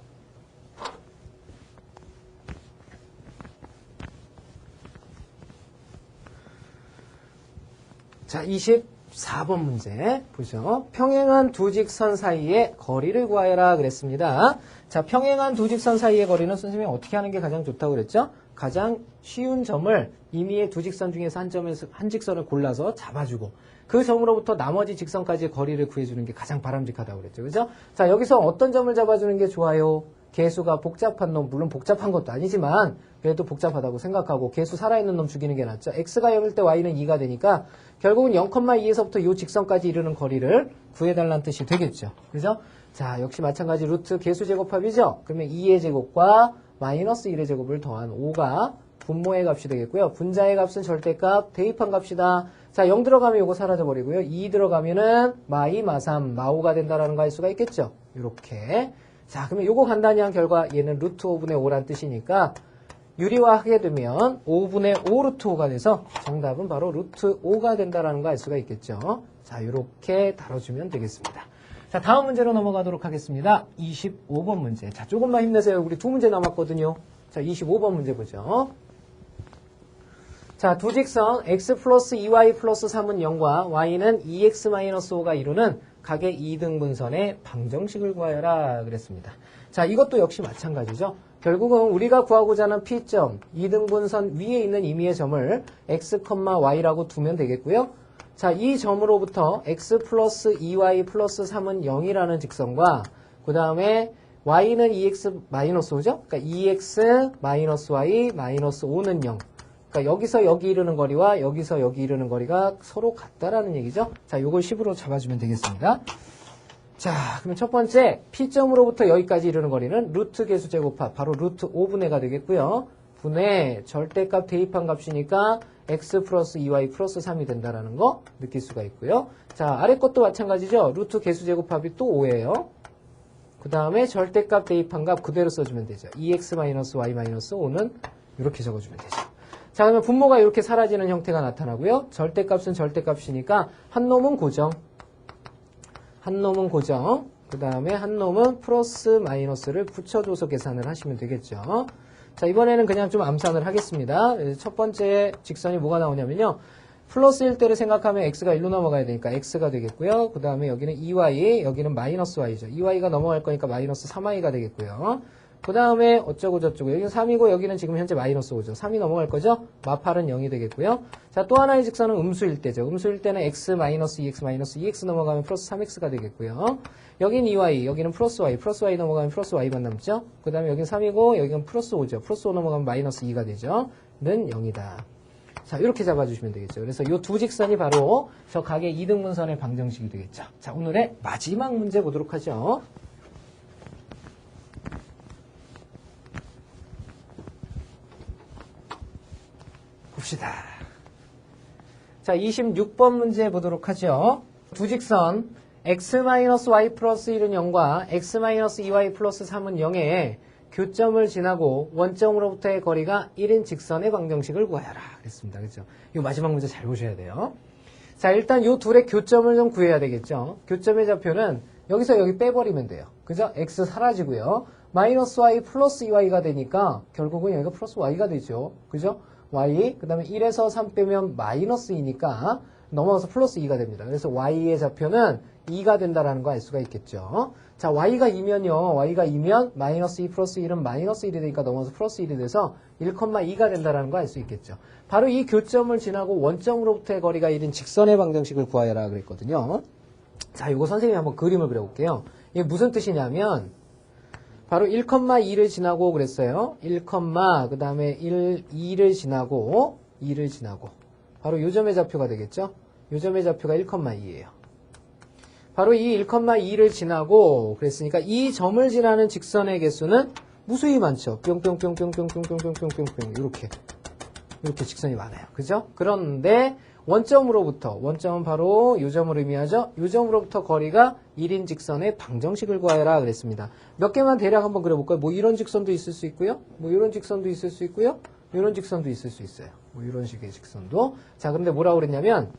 자, 24번 문제 보죠. 평행한 두 직선 사이의 거리를 구하여라 그랬습니다. 자, 평행한 두 직선 사이의 거리는 선생님이 어떻게 하는 게 가장 좋다고 그랬죠? 가장 쉬운 점을 임의의 두 직선 중에서 한 직선을 골라서 잡아주고 그 점으로부터 나머지 직선까지의 거리를 구해주는 게 가장 바람직하다고 그랬죠. 그죠? 자, 여기서 어떤 점을 잡아주는 게 좋아요? 개수가 복잡한 놈, 물론 복잡한 것도 아니지만 그래도 복잡하다고 생각하고 개수 살아있는 놈 죽이는 게 낫죠. x가 0일 때 y는 2가 되니까 결국은 0,2에서부터 이 직선까지 이르는 거리를 구해달라는 뜻이 되겠죠. 그죠? 자, 역시 마찬가지 루트 개수 제곱합이죠. 그러면 2의 제곱과 마이너스 1의 제곱을 더한 5가 분모의 값이 되겠고요. 분자의 값은 절대값, 대입한 값이다. 자, 0 들어가면 이거 사라져버리고요. 2 들어가면은 마2, 마3, 마5가 된다라는 거 알 수가 있겠죠. 이렇게. 자, 그러면 요거 간단히 한 결과 얘는 루트 5분의 5란 뜻이니까 유리화하게 되면 5분의 5 루트 5가 돼서 정답은 바로 루트 5가 된다라는 거 알 수가 있겠죠. 자, 이렇게 다뤄주면 되겠습니다. 자, 자, 다음 문제로 넘어가도록 하겠습니다. 25번 문제. 자, 조금만 힘내세요. 우리 두 문제 남았거든요. 자, 25번 문제 보죠. 자, 두 직선 x 플러스 2y 플러스 3은 0과 y는 2x 마이너스 5가 이루는 각의 2등분선의 방정식을 구하여라 그랬습니다. 자, 이것도 역시 마찬가지죠. 결국은 우리가 구하고자 하는 P점, 2등분선 위에 있는 임의의 점을 x, y라고 두면 되겠고요. 자, 이 점으로부터 x 플러스 2y 플러스 3은 0이라는 직선과 그 다음에 y는 2x 마이너스 5죠? 그러니까 2x 마이너스 y 마이너스 5는 0. 그러니까 여기서 여기 이르는 거리와 여기서 여기 이르는 거리가 서로 같다라는 얘기죠. 자, 요걸 10으로 잡아주면 되겠습니다. 자, 그러면 첫 번째 P점으로부터 여기까지 이르는 거리는 루트 계수 제곱합, 바로 루트 5분의가 되겠고요. 분의 절대값 대입한 값이니까 x 플러스 2y 플러스 3이 된다라는 거 느낄 수가 있고요. 자, 아래 것도 마찬가지죠. 루트 계수 제곱합이 또 5예요. 그 다음에 절대값 대입한 값 그대로 써주면 되죠. 2x-y-5는 이렇게 적어주면 되죠. 자, 그러면 분모가 이렇게 사라지는 형태가 나타나고요. 절대값은 절대값이니까 한 놈은 고정. 한 놈은 고정. 그 다음에 한 놈은 플러스 마이너스를 붙여줘서 계산을 하시면 되겠죠. 자, 이번에는 그냥 좀 암산을 하겠습니다. 첫 번째 직선이 뭐가 나오냐면요. 플러스일 때를 생각하면 x가 1로 넘어가야 되니까 x가 되겠고요. 그 다음에 여기는 2y, 여기는 마이너스 y죠. 2y가 넘어갈 거니까 마이너스 3y가 되겠고요. 그 다음에 어쩌고 저쩌고 여기는 3이고 여기는 지금 현재 마이너스 5죠. 3이 넘어갈 거죠. 마팔은 0이 되겠고요. 자, 또 하나의 직선은 음수일 때죠. 음수일 때는 x 마이너스 2x 마이너스 2x 넘어가면 플러스 3x가 되겠고요. 여긴 2y, 여기는 플러스 y 넘어가면 플러스 y만 남죠. 그 다음에 여긴 3이고 여기는 플러스 5죠. 플러스 5 넘어가면 마이너스 2가 되죠. 는 0이다. 자, 이렇게 잡아주시면 되겠죠. 그래서 이 두 직선이 바로 저 각의 2등분선의 방정식이 되겠죠. 자, 오늘의 마지막 문제 보도록 하죠. 봅시다. 자, 26번 문제 보도록 하죠. 두 직선 x-y 플러스 1은 0과 x-2y 플러스 3은 0에 교점을 지나고 원점으로부터의 거리가 1인 직선의 방정식을 구하여라 그랬습니다. 그렇죠? 이 마지막 문제 잘 보셔야 돼요. 자, 일단 이 둘의 교점을 좀 구해야 되겠죠. 교점의 좌표는 여기서 여기 빼버리면 돼요. 그죠? x 사라지고요. 마이너스 y 플러스 2y가 되니까 결국은 여기가 플러스 y가 되죠. 그죠? y, 그 다음에 1에서 3 빼면 마이너스 2니까 넘어가서 플러스 2가 됩니다. 그래서 y의 좌표는 2가 된다라는 거 알 수가 있겠죠. 자, y가 2면요. y가 2면 마이너스 2 플러스 1은 마이너스 1이 되니까 넘어가서 플러스 1이 돼서 1,2가 된다라는 거 알 수 있겠죠. 바로 이 교점을 지나고 원점으로부터의 거리가 1인 직선의 방정식을 구하여라 그랬거든요. 자, 이거 선생님이 한번 그림을 그려볼게요. 이게 무슨 뜻이냐면 바로 1,2를 지나고 그랬어요. 1, 그 다음에 2를 지나고 바로 요 점의 좌표가 되겠죠. 요 점의 좌표가 1,2예요. 바로 이 1,2를 지나고 그랬으니까 이 점을 지나는 직선의 개수는 무수히 많죠. 뿅뿅뿅뿅뿅뿅뿅뿅뿅뿅 이렇게 직선이 많아요. 그죠? 그런데 원점은 바로 요 점을 의미하죠. 요 점으로부터 거리가 1인 직선의 방정식을 구하여라 그랬습니다. 몇 개만 대략 한번 그려볼까요? 뭐 이런 직선도 있을 수 있고요. 뭐 이런 직선도 있을 수 있고요. 이런 직선도 있을 수 있어요. 뭐 이런 식의 직선도. 자, 근데 뭐라고 그랬냐면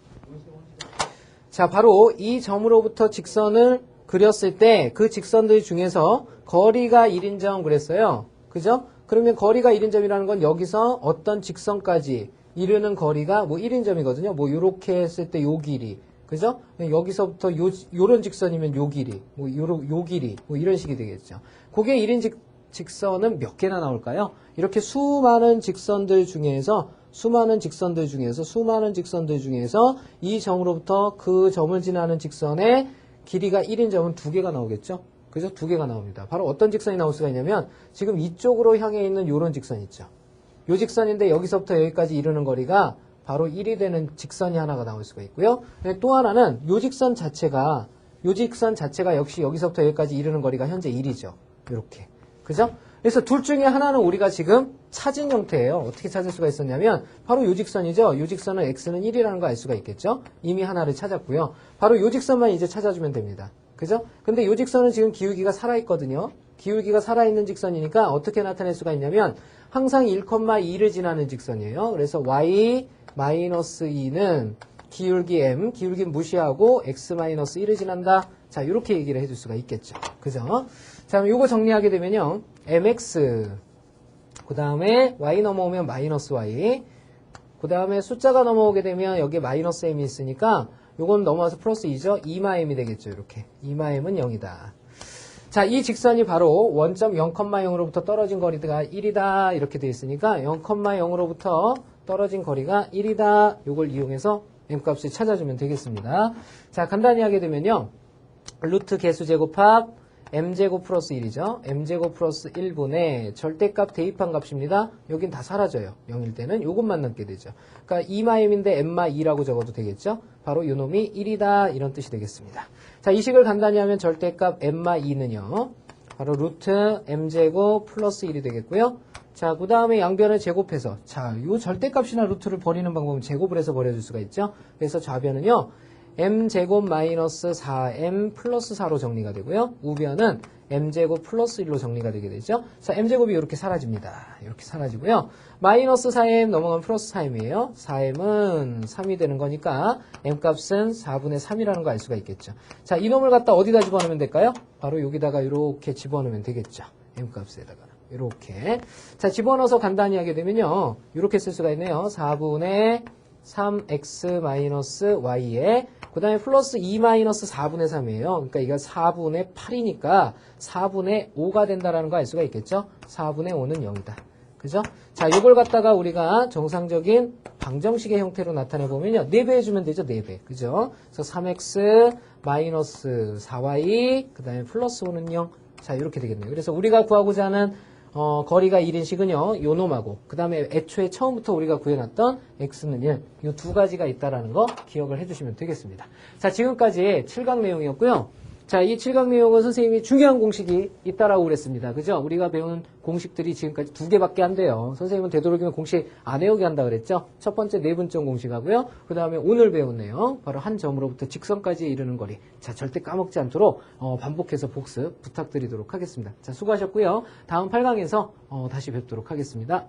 자, 바로 이 점으로부터 직선을 그렸을 때 그 직선들 중에서 거리가 1인 점 그랬어요. 그죠? 그러면 거리가 1인 점이라는 건 여기서 어떤 직선까지 이르는 거리가 뭐 1인 점이거든요. 뭐 요렇게 했을 때 요 길이. 그죠? 여기서부터 요런 직선이면 요 길이. 뭐 요 길이. 뭐 이런 식이 되겠죠. 그게 1인 직선은 몇 개나 나올까요? 이렇게 수많은 직선들 중에서 이 점으로부터 그 점을 지나는 직선의 길이가 1인 점은 2개가 나오겠죠? 그죠? 2개가 나옵니다. 바로 어떤 직선이 나올 수가 있냐면 지금 이쪽으로 향해 있는 요런 직선 있죠? 요 직선인데 여기서부터 여기까지 이르는 거리가 바로 1이 되는 직선이 하나가 나올 수가 있고요. 또 하나는 요 직선 자체가 역시 여기서부터 여기까지 이르는 거리가 현재 1이죠. 이렇게. 그죠? 그래서 둘 중에 하나는 우리가 지금 찾은 형태예요. 어떻게 찾을 수가 있었냐면 바로 요 직선이죠. 요 직선은 x는 1이라는 거 알 수가 있겠죠. 이미 하나를 찾았고요. 바로 요 직선만 이제 찾아주면 됩니다. 그죠? 근데 요 직선은 지금 기울기가 살아있거든요. 기울기가 살아있는 직선이니까 어떻게 나타낼 수가 있냐면 항상 1,2를 지나는 직선이에요. 그래서 y-2는 기울기 m, 기울기 무시하고 x-1을 지난다. 자, 이렇게 얘기를 해줄 수가 있겠죠. 그죠? 자, 그럼 요거 정리하게 되면요. mx, 그 다음에 y 넘어오면 마이너스 y, 그 다음에 숫자가 넘어오게 되면 여기에 마이너스 m이 있으니까 요건 넘어와서 플러스 2죠. 2마m이 되겠죠. 이렇게. 2마m은 0이다. 자, 이 직선이 바로 원점 0,0으로부터 떨어진 거리가 1이다. 이렇게 되어 있으니까 0,0으로부터 떨어진 거리가 1이다. 요걸 이용해서 m값을 찾아주면 되겠습니다. 자, 간단히 하게 되면요. 루트 개수 제곱합 m제곱 플러스 1이죠. m제곱 플러스 1분의 절대값 대입한 값입니다. 여긴 다 사라져요. 0일 때는 요것만 남게 되죠. 그러니까 2마m인데 m마 2라고 적어도 되겠죠. 바로 요놈이 1이다. 이런 뜻이 되겠습니다. 자, 이 식을 간단히 하면 절대값 m마 2는요. 바로 루트 m제곱 플러스 1이 되겠고요. 자, 그 다음에 양변을 제곱해서, 자, 요 절대값이나 루트를 버리는 방법은 제곱을 해서 버려줄 수가 있죠. 그래서 좌변은요, m제곱 마이너스 4m 플러스 4로 정리가 되고요. 우변은 m제곱 플러스 1로 정리가 되게 되죠. 자, m제곱이 이렇게 사라집니다. 이렇게 사라지고요. 마이너스 4m 넘어가면 플러스 4m이에요. 4m은 3이 되는 거니까 m값은 4분의 3이라는 거 알 수가 있겠죠. 자, 이놈을 갖다 어디다 집어넣으면 될까요? 바로 여기다가 이렇게 집어넣으면 되겠죠. m값에다가. 이렇게. 자, 집어넣어서 간단히 하게 되면요. 이렇게 쓸 수가 있네요. 4분의 3x-y에 그 다음에 플러스 2-4분의 3이에요. 그러니까 이거 4분의 8이니까 4분의 5가 된다라는 거 알 수가 있겠죠? 4분의 5는 0이다. 그죠? 자, 이걸 갖다가 우리가 정상적인 방정식의 형태로 나타내 보면요. 4배 해주면 되죠? 4배. 그죠? 그래서 3x-4y 그 다음에 플러스 5는 0. 자, 이렇게 되겠네요. 그래서 우리가 구하고자 하는 거리가 1인 식은요, 요 놈하고, 그 다음에 애초에 처음부터 우리가 구해놨던 x는 1, 요 두 가지가 있다라는 거 기억을 해주시면 되겠습니다. 자, 지금까지 7강 내용이었고요. 자, 이 7강 내용은 선생님이 중요한 공식이 있다라고 그랬습니다. 그죠? 우리가 배운 공식들이 지금까지 2개밖에 안 돼요. 선생님은 되도록이면 공식 안 외우게 한다 그랬죠? 첫 번째 내분점 공식하고요. 그 다음에 오늘 배운 내용, 바로 한 점으로부터 직선까지 이르는 거리. 자, 절대 까먹지 않도록 반복해서 복습 부탁드리도록 하겠습니다. 자, 수고하셨고요. 다음 8강에서 다시 뵙도록 하겠습니다.